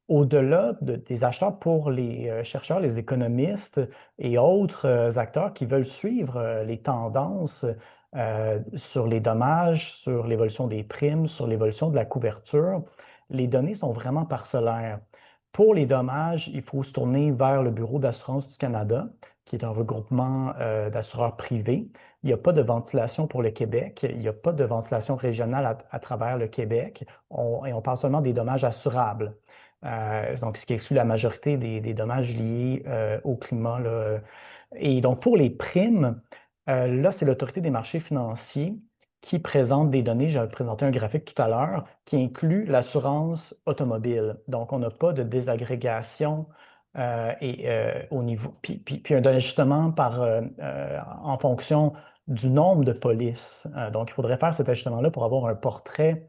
au-delà des acheteurs, pour les chercheurs, les économistes et autres acteurs qui veulent suivre les tendances sur les dommages, sur l'évolution des primes, sur l'évolution de la couverture, les données sont vraiment parcellaires. Pour les dommages, il faut se tourner vers le Bureau d'assurance du Canada, qui est un regroupement d'assureurs privés. Il n'y a pas de ventilation pour le Québec, il n'y a pas de ventilation régionale à travers le Québec, et on parle seulement des dommages assurables. Donc, ce qui exclut la majorité des dommages liés au climat, là. Et donc, pour les primes, là, c'est l'Autorité des marchés financiers qui présente des données. J'avais présenté un graphique tout à l'heure qui inclut l'assurance automobile. Donc, on n'a pas de désagrégation au niveau, puis un ajustement en fonction du nombre de polices. Donc, il faudrait faire cet ajustement-là pour avoir un portrait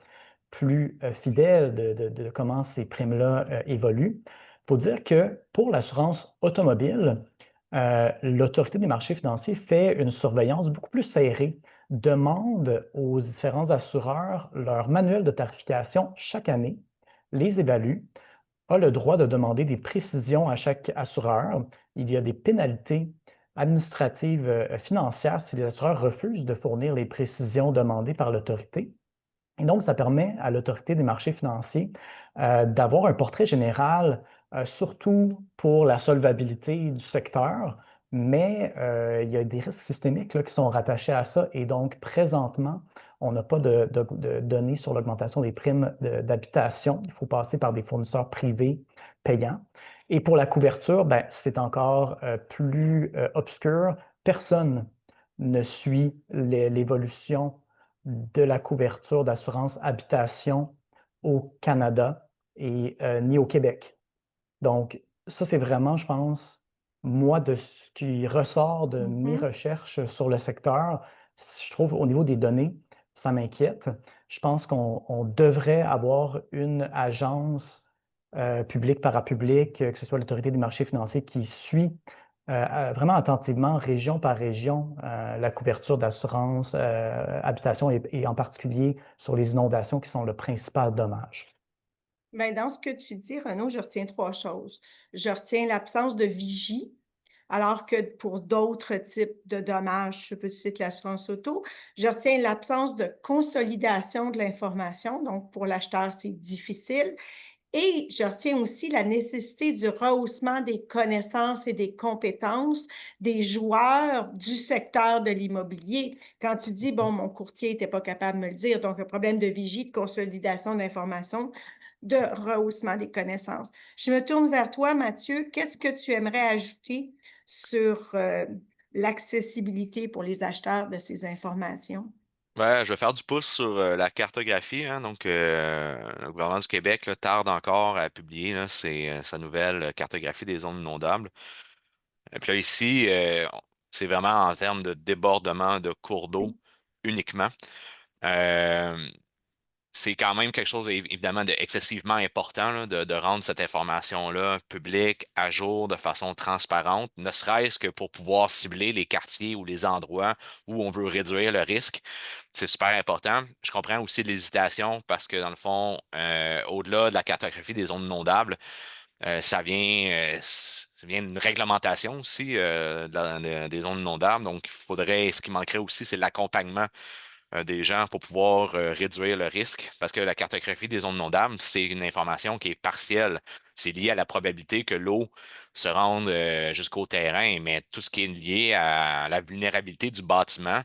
plus fidèle de comment ces primes-là évoluent. Il faut dire que pour l'assurance automobile, l'Autorité des marchés financiers fait une surveillance beaucoup plus serrée, demande aux différents assureurs leur manuel de tarification chaque année, les évalue, a le droit de demander des précisions à chaque assureur. Il y a des pénalités administratives financières si les assureurs refusent de fournir les précisions demandées par l'autorité. Et donc, ça permet à l'Autorité des marchés financiers d'avoir un portrait général, surtout pour la solvabilité du secteur, mais il y a des risques systémiques là, qui sont rattachés à ça. Et donc, présentement, on n'a pas de données sur l'augmentation des primes d'habitation. Il faut passer par des fournisseurs privés payants. Et pour la couverture, ben, c'est encore plus obscur. Personne ne suit l'évolution de la couverture d'assurance habitation au Canada et ni au Québec. Donc, ça, c'est vraiment, je pense, moi, de ce qui ressort de mes recherches sur le secteur, je trouve au niveau des données, ça m'inquiète. Je pense qu'on devrait avoir une agence publique, parapublique, que ce soit l'Autorité des marchés financiers qui suit vraiment attentivement, région par région, la couverture d'assurance habitation et en particulier sur les inondations qui sont le principal dommage. Bien, dans ce que tu dis, Renaud, je retiens trois choses. Je retiens l'absence de vigie, alors que pour d'autres types de dommages, je peux citer l'assurance auto, je retiens l'absence de consolidation de l'information. Donc, pour l'acheteur, c'est difficile. Et je retiens aussi la nécessité du rehaussement des connaissances et des compétences des joueurs du secteur de l'immobilier. Quand tu dis, bon, mon courtier n'était pas capable de me le dire, donc un problème de vigie, de consolidation d'informations, de rehaussement des connaissances. Je me tourne vers toi, Mathieu. Qu'est-ce que tu aimerais ajouter sur l'accessibilité pour les acheteurs de ces informations? Ouais, je vais faire du pouce sur la cartographie, hein. Donc, le gouvernement du Québec là, tarde encore à publier là, sa nouvelle cartographie des zones inondables. Et puis là, ici, c'est vraiment en termes de débordement de cours d'eau uniquement. Euh, c'est quand même quelque chose, évidemment, d'excessivement important là, de rendre cette information-là publique, à jour, de façon transparente, ne serait-ce que pour pouvoir cibler les quartiers ou les endroits où on veut réduire le risque. C'est super important. Je comprends aussi l'hésitation parce que, dans le fond, au-delà de la cartographie des zones inondables, ça vient d'une réglementation aussi des zones inondables. Donc, ce qui manquerait aussi, c'est l'accompagnement des gens pour pouvoir réduire le risque, parce que la cartographie des zones inondables, c'est une information qui est partielle. C'est lié à la probabilité que l'eau se rende jusqu'au terrain, mais tout ce qui est lié à la vulnérabilité du bâtiment,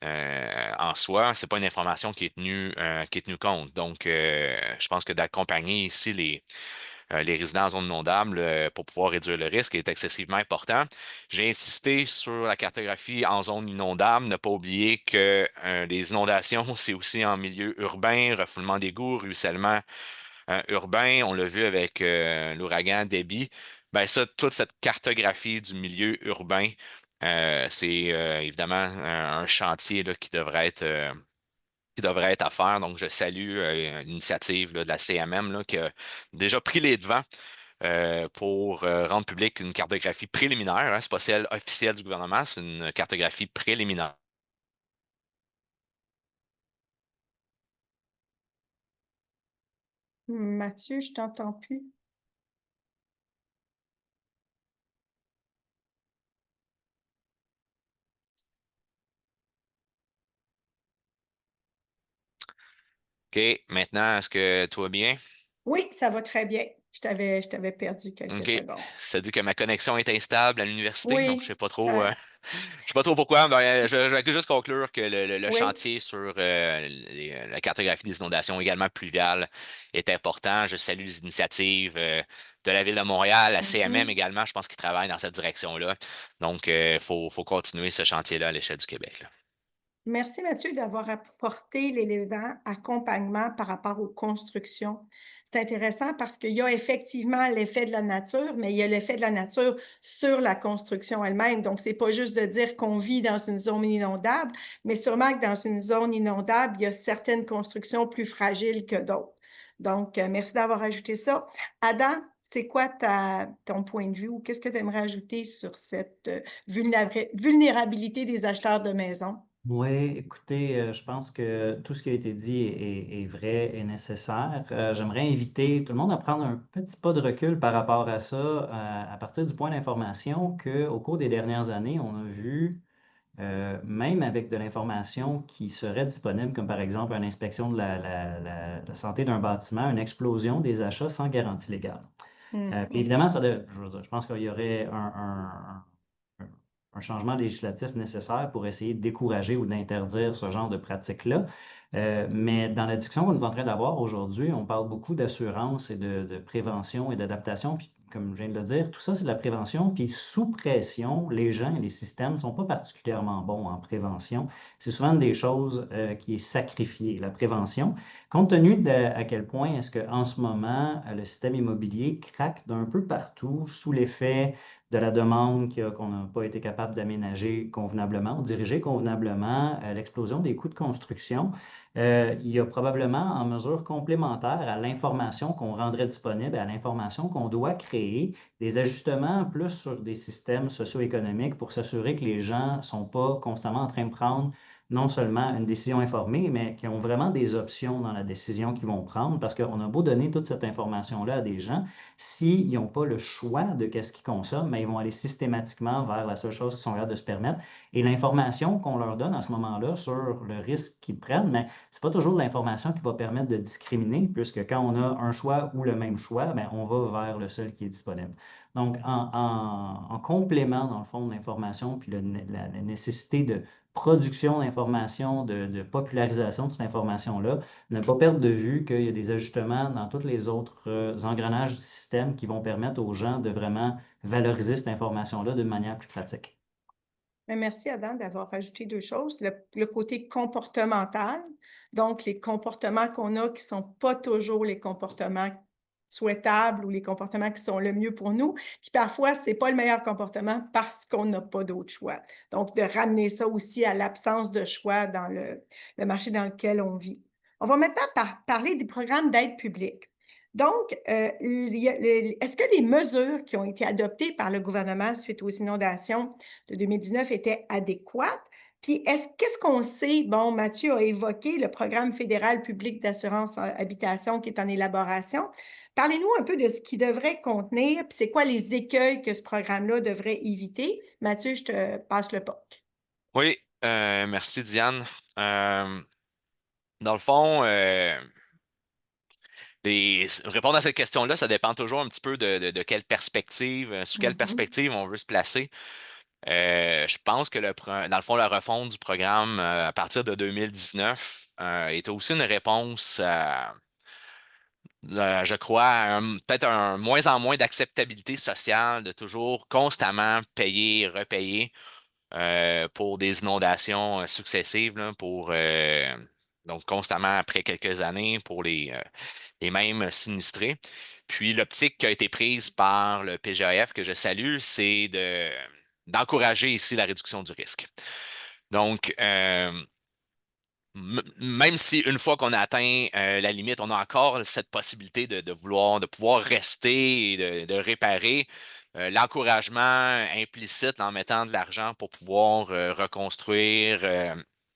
en soi, c'est pas une information qui est tenue compte. Donc, je pense que d'accompagner ici les résidents en zone inondable pour pouvoir réduire le risque est excessivement important. J'ai insisté sur la cartographie en zone inondable, ne pas oublier que les inondations, c'est aussi en milieu urbain, refoulement d'égouts, ruissellement urbain. On l'a vu avec l'ouragan Debby. Ben ça, toute cette cartographie du milieu urbain, c'est évidemment un chantier là, qui devrait être à faire. Donc, je salue l'initiative là, de la CMM là, qui a déjà pris les devants pour rendre publique une cartographie préliminaire. Hein, c'est pas celle officielle du gouvernement, c'est une cartographie préliminaire. Mathieu, je t'entends plus. OK, maintenant, est-ce que tout va bien? Oui, ça va très bien. Je t'avais perdu quelques OK. secondes. Ça dit que ma connexion est instable à l'université, donc je sais Oui, pas trop, ça, je sais pas trop pourquoi. Ben, je vais juste conclure que le oui. chantier sur la cartographie des inondations également pluviales est important. Je salue les initiatives de la Ville de Montréal, la CMM Mhm. également. Je pense qu'ils travaillent dans cette direction-là. Donc, faut continuer ce chantier-là à l'échelle du Québec, là. Merci Mathieu d'avoir apporté l'élément accompagnement par rapport aux constructions. C'est intéressant parce qu'il y a effectivement l'effet de la nature, mais il y a l'effet de la nature sur la construction elle-même. Donc, c'est pas juste de dire qu'on vit dans une zone inondable, mais sûrement que dans une zone inondable, il y a certaines constructions plus fragiles que d'autres. Donc, merci d'avoir ajouté ça. Adam, c'est quoi ton point de vue ou qu'est-ce que tu aimerais ajouter sur cette vulnérabilité des acheteurs de maisons? Oui, écoutez, je pense que tout ce qui a été dit est vrai et nécessaire. J'aimerais inviter tout le monde à prendre un petit pas de recul par rapport à ça, à partir du point d'information qu'au cours des dernières années, on a vu, même avec de l'information qui serait disponible, comme par exemple une inspection de la santé d'un bâtiment, une explosion des achats sans garantie légale. Puis Mhm. évidemment, je veux dire, je pense qu'il y aurait un changement législatif nécessaire pour essayer de décourager ou d'interdire ce genre de pratiques-là. Mais dans la discussion qu'on est en train d'avoir aujourd'hui, on parle beaucoup d'assurance et de prévention et d'adaptation. Puis, comme je viens de le dire, tout ça, c'est de la prévention. Puis, sous pression, les gens et les systèmes ne sont pas particulièrement bons en prévention. C'est souvent une des choses qui est sacrifiée, la prévention. Compte tenu de à quel point est-ce qu'en ce moment, le système immobilier craque d'un peu partout sous l'effet de la demande qu'on n'a pas été capable d'aménager convenablement ou diriger convenablement, l'explosion des coûts de construction, il y a probablement en mesure complémentaire à l'information qu'on rendrait disponible, à l'information qu'on doit créer, des ajustements plus sur des systèmes socio-économiques pour s'assurer que les gens ne sont pas constamment en train de prendre non seulement une décision informée, mais qui ont vraiment des options dans la décision qu'ils vont prendre, parce qu'on a beau donner toute cette information-là à des gens, s'ils n'ont pas le choix de qu'est-ce qu'ils consomment, mais ils vont aller systématiquement vers la seule chose qu'ils sont capables de se permettre. Et l'information qu'on leur donne à ce moment-là sur le risque qu'ils prennent, mais ce n'est pas toujours l'information qui va permettre de discriminer, puisque quand on a un choix ou le même choix, bien, on va vers le seul qui est disponible. Donc, en complément, dans le fond, de l'information, puis la nécessité de production d'informations, de popularisation de cette information-là, ne pas perdre de vue qu'il y a des ajustements dans tous les autres engrenages du système qui vont permettre aux gens de vraiment valoriser cette information-là d'une manière plus pratique. Mais merci Adam d'avoir ajouté deux choses. Le côté comportemental, donc les comportements qu'on a qui ne sont pas toujours les comportements souhaitables ou les comportements qui sont le mieux pour nous. Puis parfois, ce n'est pas le meilleur comportement parce qu'on n'a pas d'autre choix. Donc, de ramener ça aussi à l'absence de choix dans le marché dans lequel on vit. On va maintenant parler des programmes d'aide publique. Donc, est-ce que les mesures qui ont été adoptées par le gouvernement suite aux inondations de 2019 étaient adéquates? Puis, qu'est-ce qu'on sait? Bon, Mathieu a évoqué le programme fédéral public d'assurance habitation qui est en élaboration. Parlez-nous un peu de ce qu'il devrait contenir, puis c'est quoi les écueils que ce programme-là devrait éviter. Mathieu, je te passe le POC. Oui, merci Diane. Euh, Dans le fond, répondre à cette question-là, ça dépend toujours un petit peu de quelle perspective, sous quelle Mhm. perspective on veut se placer. Je pense que dans le fond, la refonte du programme à partir de 2019 était aussi une réponse je crois, peut-être un moins en moins d'acceptabilité sociale de toujours constamment payer et repayer pour des inondations successives, là, donc constamment après quelques années pour les mêmes sinistrés. Puis l'optique qui a été prise par le PGAF, que je salue, c'est d'encourager ici la réduction du risque. Donc, même si une fois qu'on a atteint la limite, on a encore cette possibilité de pouvoir rester et de réparer. L'encouragement implicite en mettant de l'argent pour pouvoir reconstruire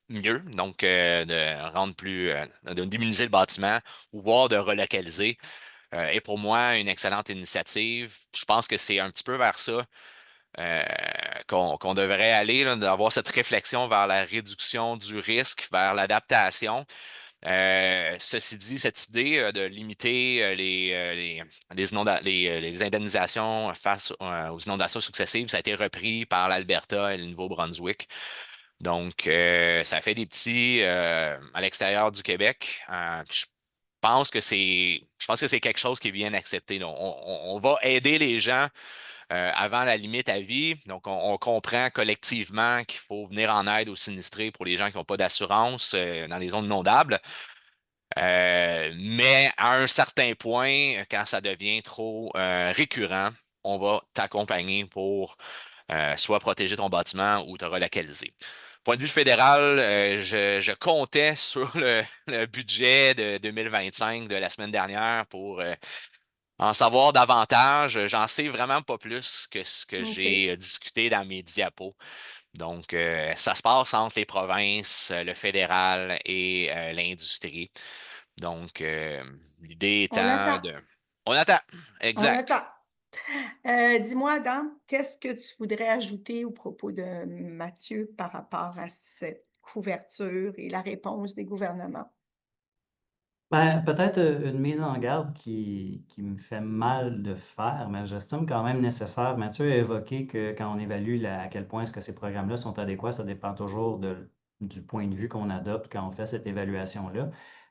mieux, donc de rendre plus, de diminuer le bâtiment ou voire de relocaliser, est pour moi une excellente initiative. Je pense que c'est un petit peu vers ça euh, qu'on devrait aller, là, d'avoir cette réflexion vers la réduction du risque, vers l'adaptation. Ceci dit, cette idée de limiter les indemnisations face aux inondations successives, ça a été repris par l'Alberta et le Nouveau-Brunswick. Donc, ça fait des petits à l'extérieur du Québec. Je pense que c'est quelque chose qui est bien accepté. Donc, on va aider les gens avant la limite à vie. Donc, on comprend collectivement qu'il faut venir en aide aux sinistrés pour les gens qui n'ont pas d'assurance dans les zones inondables. Mais à un certain point, quand ça devient trop récurrent, on va t'accompagner pour soit protéger ton bâtiment ou te relocaliser. Point de vue fédéral, je comptais sur le budget de 2025 de la semaine dernière pour en savoir davantage. J'en sais vraiment pas plus que ce que OK. j'ai discuté dans mes diapos. Donc, ça se passe entre les provinces, le fédéral et l'industrie. Donc, l'idée On étant attend. de... On attend, On exact. attend. Dis-moi, Adam, qu'est-ce que tu voudrais ajouter au propos de Mathieu par rapport à cette couverture et la réponse des gouvernements? Ben, peut-être une mise en garde qui me fait mal de faire, mais j'estime quand même nécessaire. Mathieu a évoqué que quand on évalue à quel point est-ce que ces programmes-là sont adéquats, ça dépend toujours du point de vue qu'on adopte quand on fait cette évaluation-là.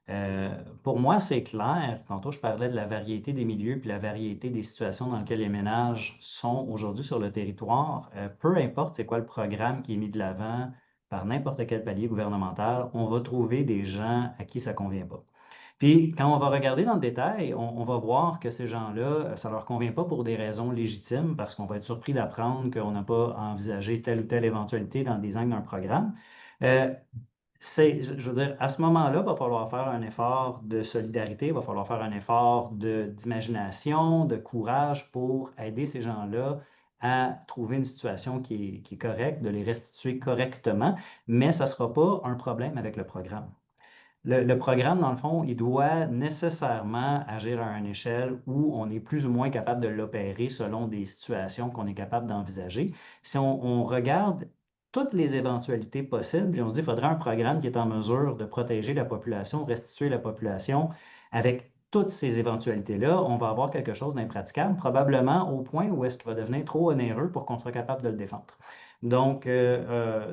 Euh, pour moi, c'est clair. Tantôt, je parlais de la variété des milieux puis la variété des situations dans lesquelles les ménages sont aujourd'hui sur le territoire. Peu importe c'est quoi le programme qui est mis de l'avant par n'importe quel palier gouvernemental, on va trouver des gens à qui ça convient pas. Puis, quand on va regarder dans le détail, on va voir que ces gens-là, ça ne leur convient pas pour des raisons légitimes, parce qu'on va être surpris d'apprendre qu'on n'a pas envisagé telle ou telle éventualité dans le design d'un programme. Euh, je veux dire, à ce moment-là, il va falloir faire un effort de solidarité, il va falloir faire un effort d'imagination, de courage pour aider ces gens-là à trouver une situation qui est correcte, de les restituer correctement, mais ça ne sera pas un problème avec le programme. Le programme, dans le fond, il doit nécessairement agir à une échelle où on est plus ou moins capable de l'opérer selon des situations qu'on est capable d'envisager. Si on regarde toutes les éventualités possibles, puis on se dit qu'il faudrait un programme qui est en mesure de protéger la population, restituer la population avec toutes ces éventualités-là, on va avoir quelque chose d'impraticable, probablement au point où est-ce qu'il va devenir trop onéreux pour qu'on soit capable de le défendre. Donc,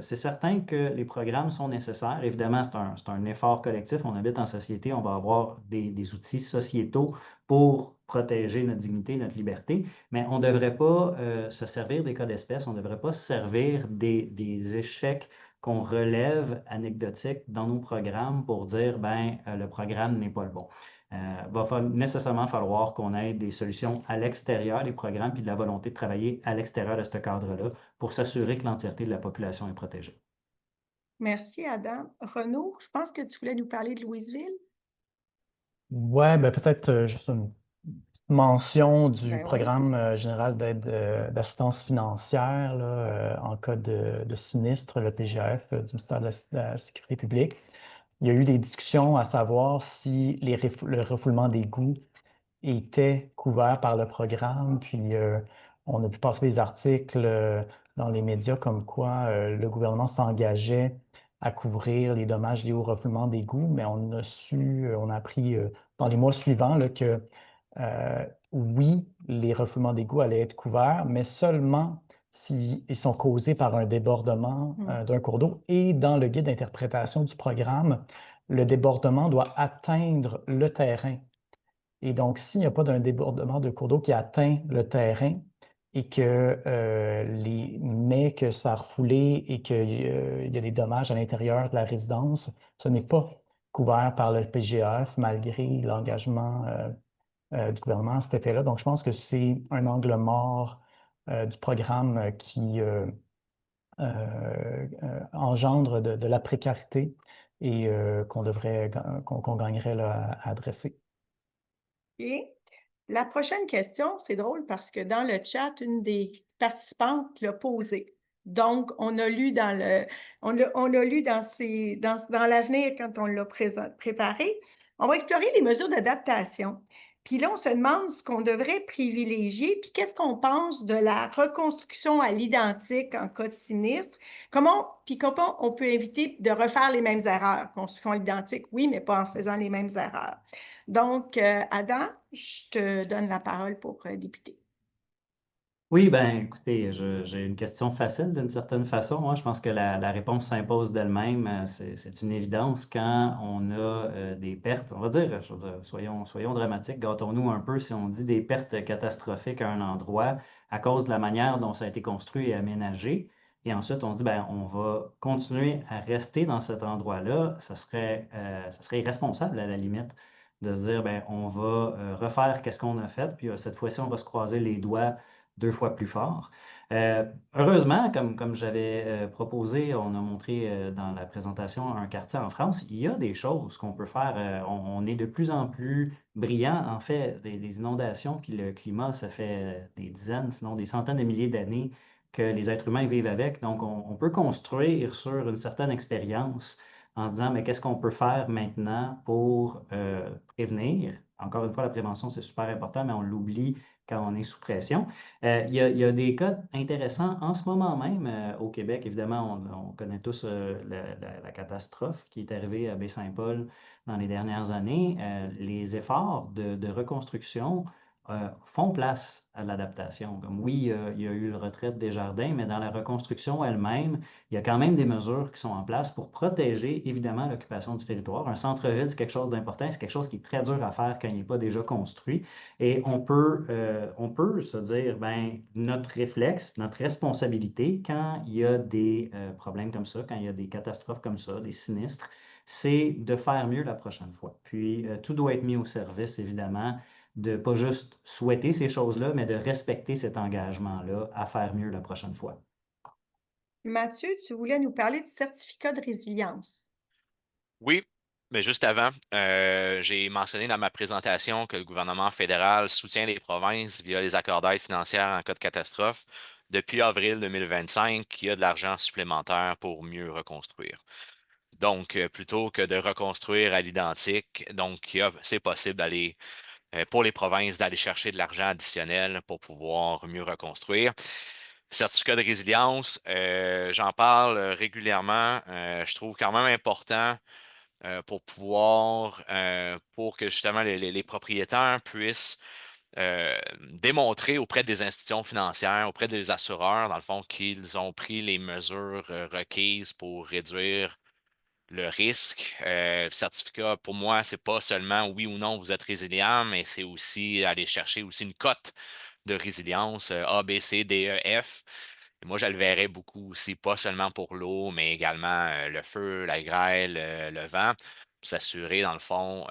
c'est certain que les programmes sont nécessaires. Évidemment, c'est un effort collectif. On habite en société, on va avoir des outils sociétaux pour protéger notre dignité, notre liberté, mais on ne devrait pas se servir des cas d'espèce, on ne devrait pas se servir des échecs qu'on relève anecdotiques dans nos programmes pour dire, ben, le programme n'est pas le bon. Va nécessairement falloir qu'on ait des solutions à l'extérieur des programmes, puis de la volonté de travailler à l'extérieur de ce cadre-là pour s'assurer que l'entièreté de la population est protégée. Merci, Adam. Renaud, je pense que tu voulais nous parler de Louisville. Ouais, ben peut-être juste une petite mention du Ben oui. programme général d'aide d'assistance financière là, en cas de sinistre, le PGF du ministère de la Sécurité publique. Il y a eu des discussions à savoir si le refoulement des coûts était couvert par le programme. Puis on a pu passer des articles dans les médias comme quoi le gouvernement s'engageait à couvrir les dommages liés au refoulement d'égouts, mais on a appris dans les mois suivants là, que oui, les refoulements d'égouts allaient être couverts, mais seulement s'ils sont causés par un débordement d'un cours d'eau. Et dans le guide d'interprétation du programme, le débordement doit atteindre le terrain. Et donc, s'il n'y a pas d'un débordement de cours d'eau qui atteint le terrain et que mais que ça a refoulé et qu'il y a des dommages à l'intérieur de la résidence, ce n'est pas couvert par le PGF malgré l'engagement du gouvernement à cet effet-là. Donc, je pense que c'est un angle mort du programme qui engendre de la précarité et qu'on gagnerait là, à adresser. Et la prochaine question, c'est drôle parce que dans le chat, une des participantes l'a posée. Donc, on a lu dans l'avenir quand on l'a préparé. On va explorer les mesures d'adaptation. Puis là, on se demande ce qu'on devrait privilégier, puis qu'est-ce qu'on pense de la reconstruction à l'identique en cas de sinistre. Comment on peut éviter de refaire les mêmes erreurs. Construction à l'identique, oui, mais pas en faisant les mêmes erreurs. Donc, Adam, je te donne la parole pour débuter. Oui, ben écoutez, j'ai une question facile d'une certaine façon. Moi, je pense que la réponse s'impose d'elle-même. C'est une évidence quand on a des pertes. On va dire, soyons dramatiques, gâtons-nous un peu si on dit des pertes catastrophiques à un endroit à cause de la manière dont ça a été construit et aménagé. Et ensuite, on dit, ben, on va continuer à rester dans cet endroit-là. Ça serait irresponsable à la limite de se dire, ben, on va refaire qu'est-ce qu'on a fait, puis cette fois-ci, on va se croiser les doigts 2 fois plus fort. Heureusement, comme j'avais proposé, on a montré dans la présentation un quartier en France, il y a des choses qu'on peut faire. On est de plus en plus brillant. En fait, des inondations, puis le climat, ça fait des dizaines, sinon des centaines de milliers d'années que les êtres humains vivent avec. Donc, on peut construire sur une certaine expérience en se disant, mais qu'est-ce qu'on peut faire maintenant pour prévenir? Encore une fois, la prévention, c'est super important, mais on l'oublie quand on est sous pression. Il y a des cas intéressants en ce moment même au Québec. Évidemment, on connaît tous la catastrophe qui est arrivée à Baie-Saint-Paul dans les dernières années. Les efforts de reconstruction font place à l'adaptation. Comme oui, il y a eu le retrait des jardins, mais dans la reconstruction elle-même, il y a quand même des mesures qui sont en place pour protéger évidemment l'occupation du territoire. Un centre-ville, c'est quelque chose d'important, c'est quelque chose qui est très dur à faire quand il n'est pas déjà construit. Et on peut se dire, ben, notre réflexe, notre responsabilité, quand il y a des problèmes comme ça, quand il y a des catastrophes comme ça, des sinistres, c'est de faire mieux la prochaine fois. Puis, tout doit être mis au service, évidemment, de pas juste souhaiter ces choses-là, mais de respecter cet engagement-là à faire mieux la prochaine fois. Mathieu, tu voulais nous parler du certificat de résilience. Oui, mais juste avant, j'ai mentionné dans ma présentation que le gouvernement fédéral soutient les provinces via les accords d'aide financière en cas de catastrophe. Depuis avril 2025, il y a de l'argent supplémentaire pour mieux reconstruire. Donc, plutôt que de reconstruire à l'identique, donc c'est possible d'aller, pour les provinces, d'aller chercher de l'argent additionnel pour pouvoir mieux reconstruire. Certificat de résilience, j'en parle régulièrement. Je trouve quand même important pour que justement les propriétaires puissent démontrer auprès des institutions financières, auprès des assureurs, dans le fond, qu'ils ont pris les mesures requises pour réduire le risque. Le certificat, pour moi, c'est pas seulement oui ou non vous êtes résilient, mais c'est aussi aller chercher aussi une cote de résilience A, B, C, D, E, F. Et moi, je le verrais beaucoup aussi, pas seulement pour l'eau, mais également le feu, la grêle, le vent, pour s'assurer, dans le fond,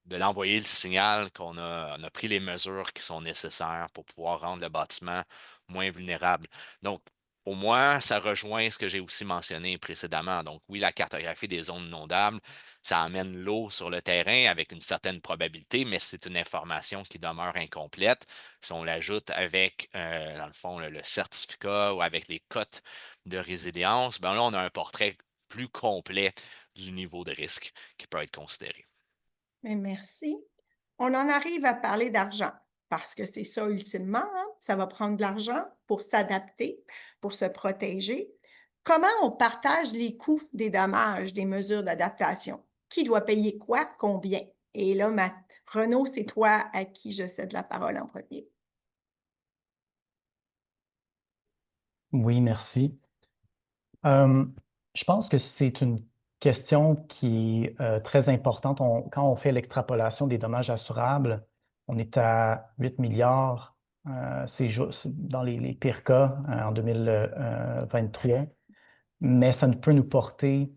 de l'envoyer le signal on a pris les mesures qui sont nécessaires pour pouvoir rendre le bâtiment moins vulnérable. Donc, pour moi, ça rejoint ce que j'ai aussi mentionné précédemment. Donc, oui, la cartographie des zones inondables, ça amène l'eau sur le terrain avec une certaine probabilité, mais c'est une information qui demeure incomplète. Si on l'ajoute avec, dans le fond, le certificat ou avec les cotes de résilience, ben là, on a un portrait plus complet du niveau de risque qui peut être considéré. Mais merci. On en arrive à parler d'argent parce que c'est ça ultimement, hein? Ça va prendre de l'argent pour s'adapter, pour se protéger. Comment on partage les coûts des dommages, des mesures d'adaptation? Qui doit payer quoi, combien? Et là, Renaud, c'est toi à qui je cède la parole en premier. Oui, merci. Je pense que c'est une question qui est très importante. Quand on fait l'extrapolation des dommages assurables, on est à 8 milliards c'est dans les pires cas en 2023, mais ça ne peut nous porter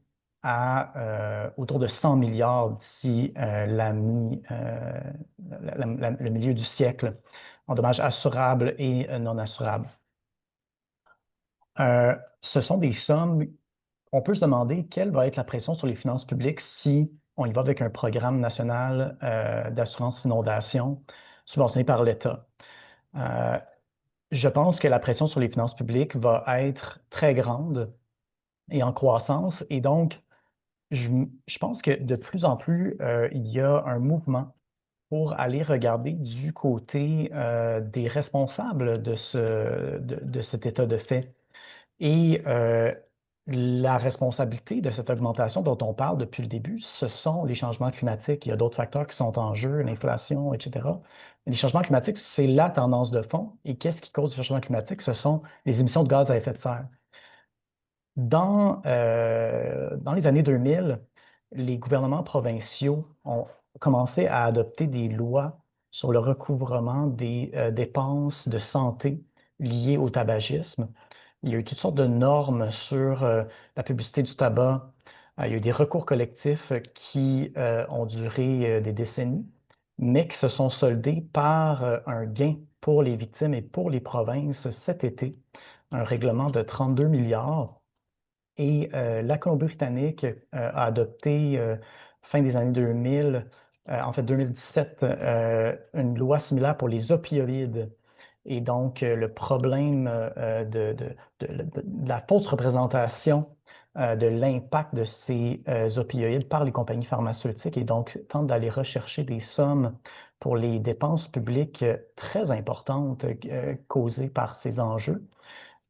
à autour de 100 milliards d'ici le milieu du siècle en dommages assurables et non assurables. Ce sont des sommes on peut se demander quelle va être la pression sur les finances publiques si on y va avec un programme national d'assurance inondation subventionné par l'État. Je pense que la pression sur les finances publiques va être très grande et en croissance. Et donc, je pense que de plus en plus, il y a un mouvement pour aller regarder du côté des responsables de cet état de fait. Et la responsabilité de cette augmentation dont on parle depuis le début, ce sont les changements climatiques. Il y a d'autres facteurs qui sont en jeu, l'inflation, etc. Les changements climatiques, c'est la tendance de fond. Et qu'est-ce qui cause les changements climatiques? Ce sont les émissions de gaz à effet de serre. Dans les années 2000, les gouvernements provinciaux ont commencé à adopter des lois sur le recouvrement des dépenses de santé liées au tabagisme. Il y a eu toutes sortes de normes sur la publicité du tabac. Il y a eu des recours collectifs qui ont duré des décennies, mais qui se sont soldés par un gain pour les victimes et pour les provinces cet été, un règlement de 32 milliards. Et la Colombie-Britannique a adopté, fin des années 2000, en fait 2017, une loi similaire pour les opioïdes. Et donc, le problème de la fausse représentation de l'impact de ces opioïdes par les compagnies pharmaceutiques et donc tente d'aller rechercher des sommes pour les dépenses publiques très importantes causées par ces enjeux.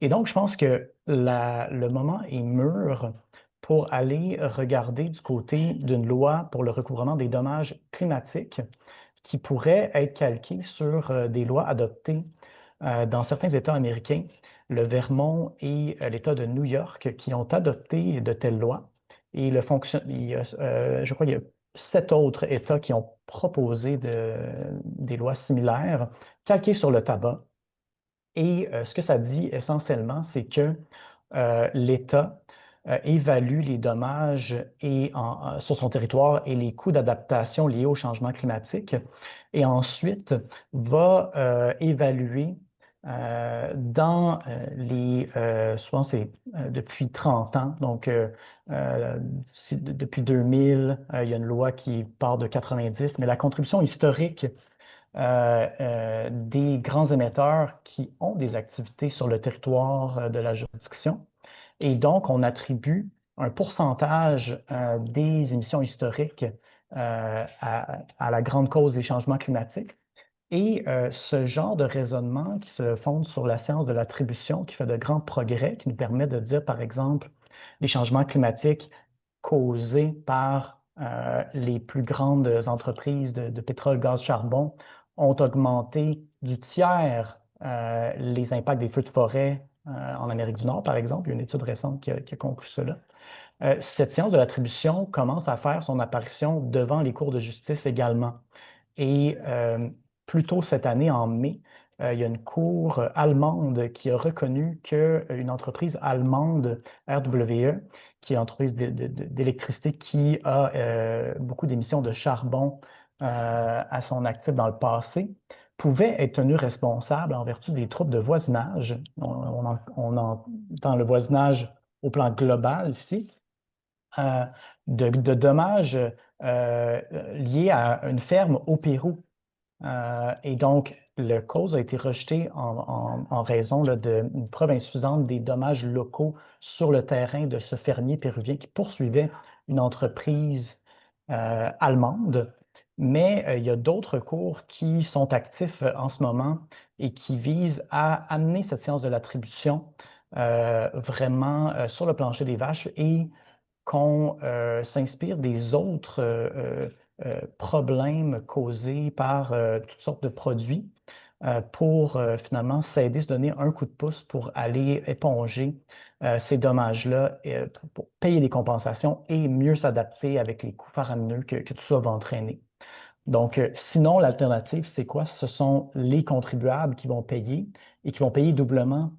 Et donc, je pense que le moment est mûr pour aller regarder du côté d'une loi pour le recouvrement des dommages climatiques qui pourrait être calquée sur des lois adoptées dans certains États américains, le Vermont et l'État de New York, qui ont adopté de telles lois. Et je crois qu'il y a 7 autres États qui ont proposé des lois similaires calquées sur le tabac. Et ce que ça dit essentiellement, c'est que l'État évalue les dommages sur son territoire et les coûts d'adaptation liés au changement climatique et ensuite va évaluer souvent c'est depuis 30 ans, donc depuis 2000, il y a une loi qui part de 90, mais la contribution historique des grands émetteurs qui ont des activités sur le territoire de la juridiction. Et donc, on attribue un pourcentage des émissions historiques à la grande cause des changements climatiques. Et ce genre de raisonnement qui se fonde sur la science de l'attribution, qui fait de grands progrès, qui nous permet de dire, par exemple, les changements climatiques causés par les plus grandes entreprises de pétrole, gaz, charbon ont augmenté du tiers les impacts des feux de forêt en Amérique du Nord, par exemple. Il y a une étude récente qui a conclu cela. Cette science de l'attribution commence à faire son apparition devant les cours de justice également. Et plus tôt cette année, en mai, il y a une cour allemande qui a reconnu qu'une entreprise allemande, RWE, qui est une entreprise d'électricité qui a beaucoup d'émissions de charbon à son actif dans le passé, pouvait être tenue responsable en vertu des troubles de voisinage. On entend le voisinage au plan global ici, de dommages liés à une ferme au Pérou. Et donc, la cause a été rejetée en raison d'une preuve insuffisante des dommages locaux sur le terrain de ce fermier péruvien qui poursuivait une entreprise allemande. Mais il y a d'autres cours qui sont actifs en ce moment et qui visent à amener cette science de l'attribution vraiment sur le plancher des vaches et qu'on s'inspire des autres problèmes causés par toutes sortes de produits pour finalement s'aider, se donner un coup de pouce pour aller éponger ces dommages-là, pour payer des compensations et mieux s'adapter avec les coûts faramineux que tout ça va entraîner. Donc, sinon, l'alternative, c'est quoi? Ce sont les contribuables qui vont payer et qui vont payer doublement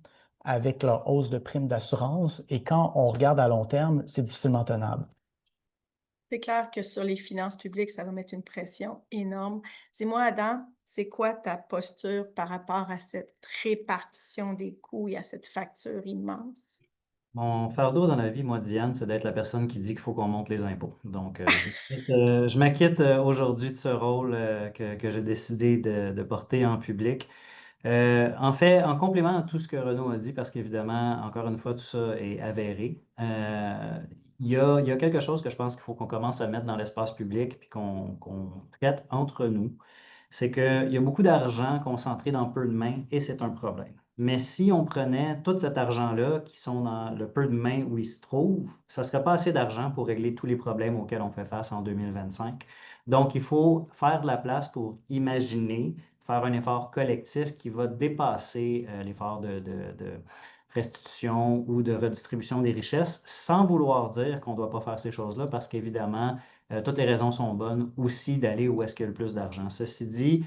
avec leur hausse de primes d'assurance. Et quand on regarde à long terme, c'est difficilement tenable. C'est clair que sur les finances publiques, ça va mettre une pression énorme. Dis-moi, Adam, c'est quoi ta posture par rapport à cette répartition des coûts et à cette facture immense? Mon fardeau dans la vie, moi, Diane, c'est d'être la personne qui dit qu'il faut qu'on monte les impôts. Donc, je m'acquitte aujourd'hui de ce rôle que j'ai décidé de porter en public. En fait, en complément à tout ce que Renaud a dit, parce qu'évidemment, encore une fois, tout ça est avéré, il y a quelque chose que je pense qu'il faut qu'on commence à mettre dans l'espace public puis qu'on traite entre nous. C'est qu'il y a beaucoup d'argent concentré dans peu de mains et c'est un problème. Mais si on prenait tout cet argent-là qui sont dans le peu de mains où il se trouve, ça ne serait pas assez d'argent pour régler tous les problèmes auxquels on fait face en 2025. Donc, il faut faire de la place pour imaginer, faire un effort collectif qui va dépasser l'effort de restitution ou de redistribution des richesses, sans vouloir dire qu'on ne doit pas faire ces choses-là, parce qu'évidemment, toutes les raisons sont bonnes aussi d'aller où est-ce qu'il y a le plus d'argent. Ceci dit,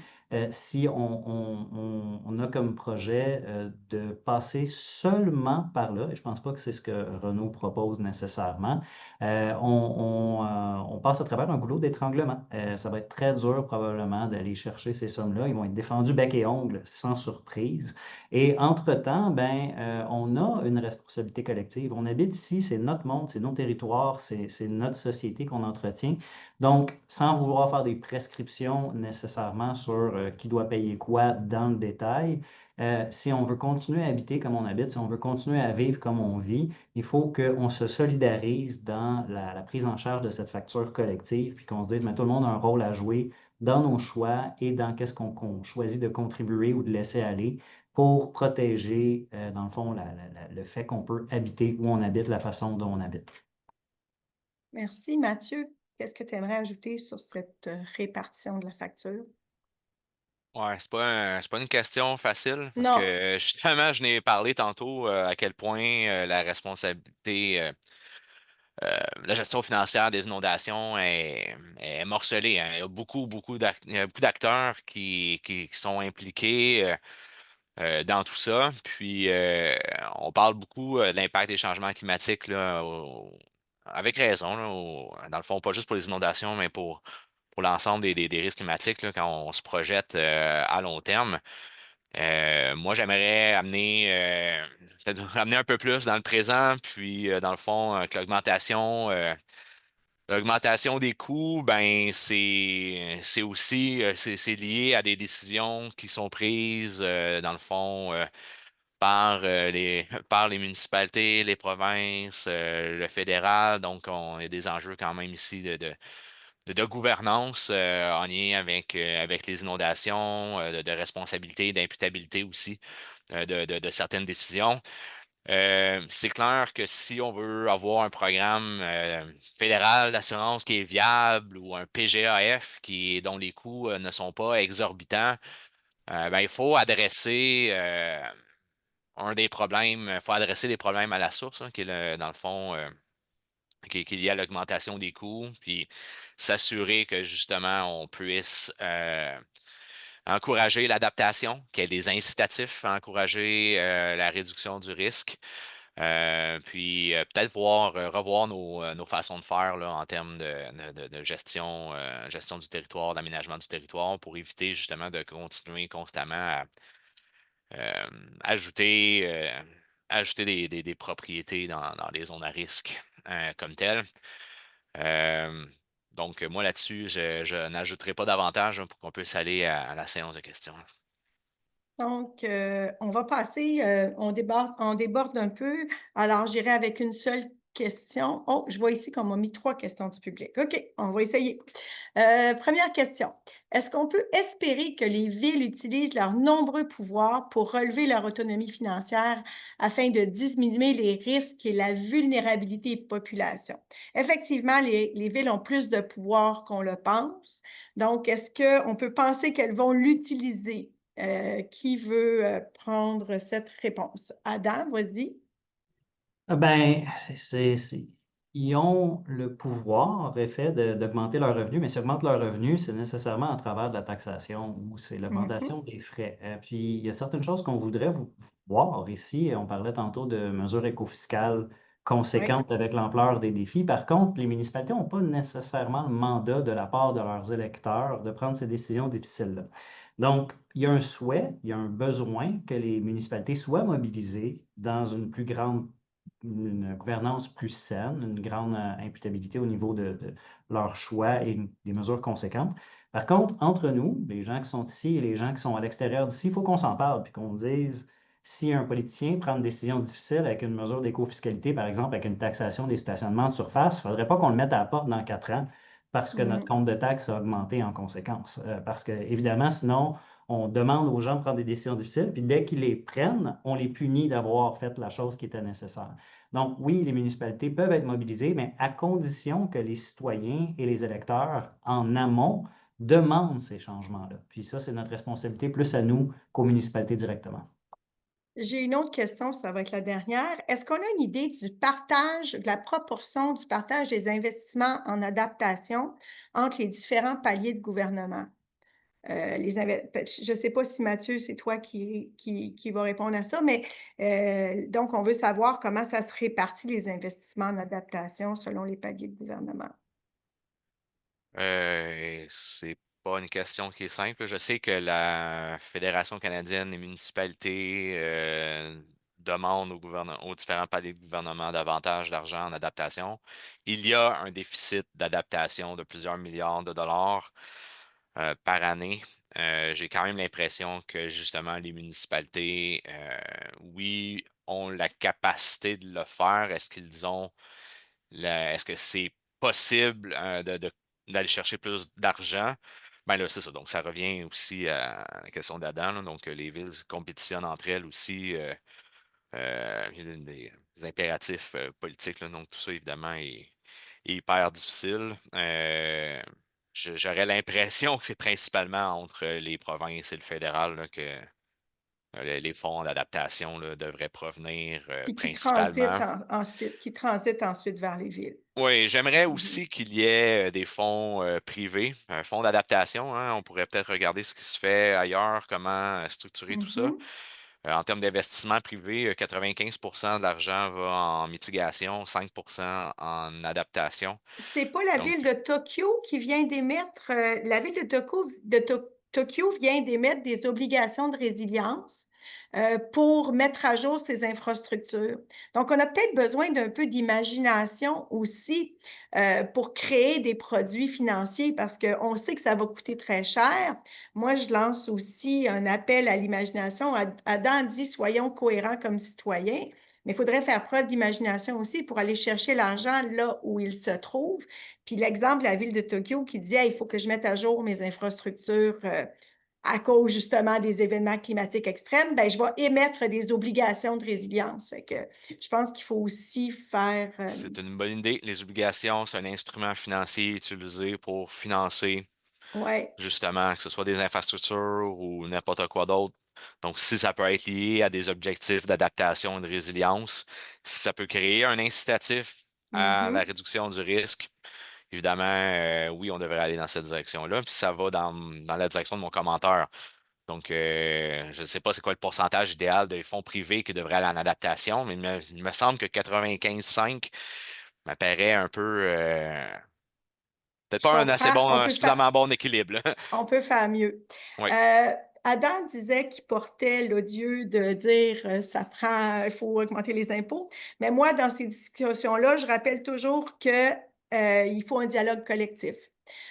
si on a comme projet de passer seulement par là, et je ne pense pas que c'est ce que Renaud propose nécessairement, on passe à travers un goulot d'étranglement. Ça va être très dur probablement d'aller chercher ces sommes-là. Ils vont être défendus bec et ongle sans surprise. Et entre-temps, ben, on a une responsabilité collective. On habite ici, c'est notre monde, c'est nos territoires, c'est notre société qu'on entretient. Donc, sans vouloir faire des prescriptions nécessairement sur qui doit payer quoi dans le détail, si on veut continuer à habiter comme on habite, si on veut continuer à vivre comme on vit, il faut qu'on se solidarise dans la prise en charge de cette facture collective, puis qu'on se dise, mais tout le monde a un rôle à jouer dans nos choix et dans qu'est-ce qu'on choisit de contribuer ou de laisser aller pour protéger, dans le fond, le fait qu'on peut habiter où on habite, la façon dont on habite. Merci, Mathieu. Qu'est-ce que tu aimerais ajouter sur cette répartition de la facture? Ouais, c'est pas une question facile parce Non. que justement, je n'ai parlé tantôt à quel point la responsabilité, la gestion financière des inondations est morcelée, hein. Il y a il y a beaucoup d'acteurs qui sont impliqués dans tout ça. Puis, on parle beaucoup de l'impact des changements climatiques là, avec raison, là, dans le fond, pas juste pour les inondations, mais pour l'ensemble des risques climatiques là, quand on se projette à long terme. Moi, j'aimerais peut-être ramener un peu plus dans le présent, puis dans le fond, que l'augmentation des coûts, ben c'est aussi c'est lié à des décisions qui sont prises dans le fond par les municipalités, les provinces, le fédéral. Donc, on a des enjeux quand même ici de gouvernance en lien avec les inondations, de responsabilité, d'imputabilité aussi de certaines décisions. C'est clair que si on veut avoir un programme fédéral d'assurance qui est viable ou un PGAF dont les coûts ne sont pas exorbitants, ben, il faut adresser il faut adresser les problèmes à la source, hein, qui est dans le fond qui est lié à l'augmentation des coûts, puis s'assurer que justement on puisse encourager l'adaptation, qu'il y ait des incitatifs à encourager la réduction du risque. Puis peut-être revoir nos façons de faire là, en termes de gestion du territoire, d'aménagement du territoire pour éviter justement de continuer constamment à euh, ajouter, ajouter des propriétés dans les zones à risque comme telles. Euh, donc, moi là-dessus, je n'ajouterai pas davantage hein, pour qu'on puisse aller à la séance de questions. Donc, on va passer, on déborde un peu. Alors, j'irai avec une seule question. Oh, je vois ici qu'on m'a mis 3 questions du public. OK, on va essayer. Première question. Est-ce qu'on peut espérer que les villes utilisent leurs nombreux pouvoirs pour relever leur autonomie financière afin de diminuer les risques et la vulnérabilité des populations? Effectivement, les villes ont plus de pouvoir qu'on le pense. Donc, est-ce qu'on peut penser qu'elles vont l'utiliser? Qui veut prendre cette réponse? Adam, vas-y. Ben, ils ont le pouvoir, en effet, d'augmenter leurs revenus, mais s'ils augmentent leurs revenus, c'est nécessairement à travers de la taxation ou c'est l'augmentation des frais. Puis, il y a certaines choses qu'on voudrait voir ici. On parlait tantôt de mesures écofiscales Oui. conséquentes avec l'ampleur des défis. Par contre, les municipalités n'ont pas nécessairement le mandat de la part de leurs électeurs de prendre ces décisions difficiles-là. Donc, il y a un souhait, il y a un besoin que les municipalités soient mobilisées dans une plus grande une gouvernance plus saine, une grande imputabilité au niveau de leurs choix et des mesures conséquentes. Par contre, entre nous, les gens qui sont ici et les gens qui sont à l'extérieur d'ici, il faut qu'on s'en parle puis qu'on dise si un politicien prend une décision difficile avec une mesure d'écofiscalité, par exemple avec une taxation des stationnements de surface, il ne faudrait pas qu'on le mette à la porte dans 4 ans parce que notre compte de taxes a augmenté en conséquence. Parce que, évidemment, sinon, on demande aux gens de prendre des décisions difficiles, puis dès qu'ils les prennent, on les punit d'avoir fait la chose qui était nécessaire. Donc, oui, les municipalités peuvent être mobilisées, mais à condition que les citoyens et les électeurs, en amont, demandent ces changements-là. Puis ça, c'est notre responsabilité plus à nous qu'aux municipalités directement. J'ai une autre question, ça va être la dernière. Est-ce qu'on a une idée du partage, de la proportion du partage des investissements en adaptation entre les différents paliers de gouvernement? Je ne sais pas si Mathieu, c'est toi qui va répondre à ça, mais donc on veut savoir comment ça se répartit les investissements en adaptation selon les paliers de gouvernement. C'est pas une question qui est simple. Je sais que la Fédération canadienne des municipalités demande aux différents paliers de gouvernement davantage d'argent en adaptation. Il y a un déficit d'adaptation de plusieurs milliards de dollars par année. J'ai quand même l'impression que justement les municipalités, oui, ont la capacité de le faire. Est-ce que c'est possible d'aller chercher plus d'argent? Ben là, c'est ça. Donc, ça revient aussi à la question d'Adam, là. Donc, les villes compétitionnent entre elles aussi. Il y a des impératifs politiques, là. Donc, tout ça, évidemment, est hyper difficile. J'aurais l'impression que c'est principalement entre les provinces et le fédéral là, que les fonds d'adaptation là, devraient provenir Puis principalement. qui transitent ensuite vers les villes. Oui, j'aimerais Mhm. aussi qu'il y ait des fonds privés, un fonds d'adaptation, hein. On pourrait peut-être regarder ce qui se fait ailleurs, comment structurer tout ça. Mhm. En termes d'investissement privé, 95% de l'argent va en mitigation, 5% en adaptation. C'est pas la Donc, ville de Tokyo qui vient d'émettre, la ville de Tokyo vient d'émettre des obligations de résilience pour mettre à jour ses infrastructures. Donc, on a peut-être besoin d'un peu d'imagination aussi pour créer des produits financiers parce qu'on sait que ça va coûter très cher. Moi, je lance aussi un appel à l'imagination. Adam dit, soyons cohérents comme citoyens. Mais il faudrait faire preuve d'imagination aussi pour aller chercher l'argent là où il se trouve. Puis l'exemple de la ville de Tokyo qui dit il faut que je mette à jour mes infrastructures à cause justement des événements climatiques extrêmes, ben, je vais émettre des obligations de résilience. Fait que je pense qu'il faut aussi faire. c'est une bonne idée. Les obligations, c'est un instrument financier utilisé pour financer Ouais. justement, que ce soit des infrastructures ou n'importe quoi d'autre. Donc, si ça peut être lié à des objectifs d'adaptation et de résilience, si ça peut créer un incitatif à la Mhm. réduction du risque, évidemment, oui, on devrait aller dans cette direction-là. Puis ça va dans la direction de mon commentaire. Donc, je ne sais pas c'est quoi le pourcentage idéal des fonds privés qui devraient aller en adaptation, mais il me semble que 95,5 m'apparaît un peu, peut-être Je pas un assez comprends. bon, un suffisamment bon équilibre, là. On peut faire mieux. Oui. Adam disait qu'il portait l'odieux de dire ça prend, il faut augmenter les impôts. Mais moi, dans ces discussions-là, je rappelle toujours qu'il faut un dialogue collectif.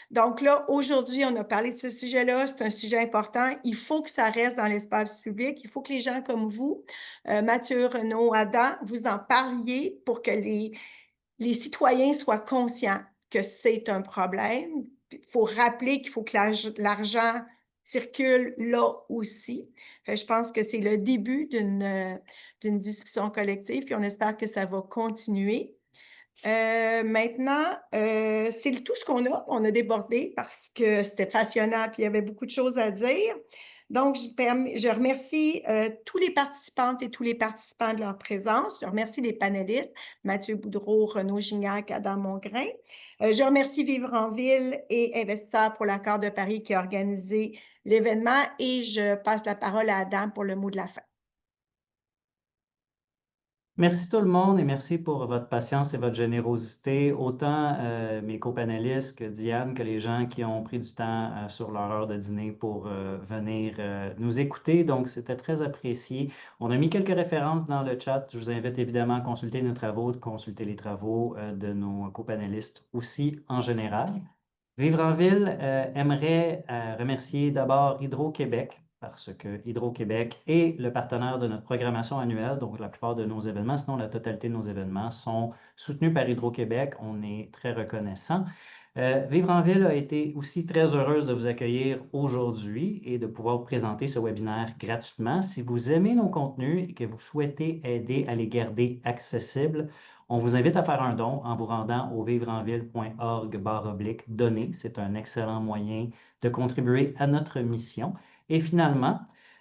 Donc là, aujourd'hui, on a parlé de ce sujet-là. C'est un sujet important. Il faut que ça reste dans l'espace public. Il faut que les gens comme vous, Mathieu, Renaud, Adam, vous en parliez pour que les citoyens soient conscients que c'est un problème. Il faut rappeler qu'il faut que l'argent circule là aussi. Je pense que c'est le début d'une discussion collective, puis on espère que ça va continuer. Maintenant, c'est tout ce qu'on a. On a débordé parce que c'était passionnant, puis il y avait beaucoup de choses à dire. Donc, je remercie tous les participantes et tous les participants de leur présence. Je remercie les panélistes, Mathieu Boudreau, Renaud Gignac, Adam Mongrain. Je remercie Vivre en Ville et Investisseurs pour l'accord de Paris qui a organisé l'événement et je passe la parole à Adam pour le mot de la fin. Merci tout le monde et merci pour votre patience et votre générosité, autant mes copanélistes que Diane, que les gens qui ont pris du temps sur leur heure de dîner pour venir nous écouter. Donc, c'était très apprécié. On a mis quelques références dans le chat. Je vous invite évidemment à consulter nos travaux, de consulter les travaux de nos copanélistes aussi en général. Vivre en ville aimerait remercier d'abord Hydro-Québec parce que Hydro-Québec est le partenaire de notre programmation annuelle, donc la plupart de nos événements, sinon la totalité de nos événements sont soutenus par Hydro-Québec. On est très reconnaissant. Vivre en ville a été aussi très heureuse de vous accueillir aujourd'hui et de pouvoir vous présenter ce webinaire gratuitement. Si vous aimez nos contenus et que vous souhaitez aider à les garder accessibles, on vous invite à faire un don en vous rendant au vivreenville.org/donner. C'est un excellent moyen de contribuer à notre mission. Et finalement,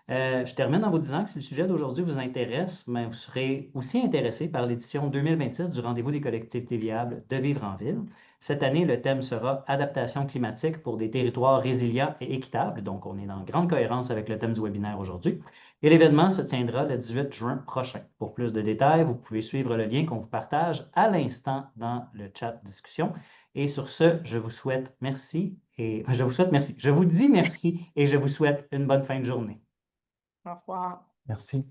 je termine en vous disant que si le sujet d'aujourd'hui vous intéresse, mais vous serez aussi intéressé par l'édition 2026 du Rendez-vous des collectivités viables de Vivre en Ville. Cette année, le thème sera Adaptation climatique pour des territoires résilients et équitables. Donc, on est dans grande cohérence avec le thème du webinaire aujourd'hui. Et l'événement se tiendra le 18 juin prochain. Pour plus de détails, vous pouvez suivre le lien qu'on vous partage à l'instant dans le chat discussion. Et sur ce, je vous souhaite merci et je vous dis merci et je vous souhaite une bonne fin de journée. Au revoir. Merci.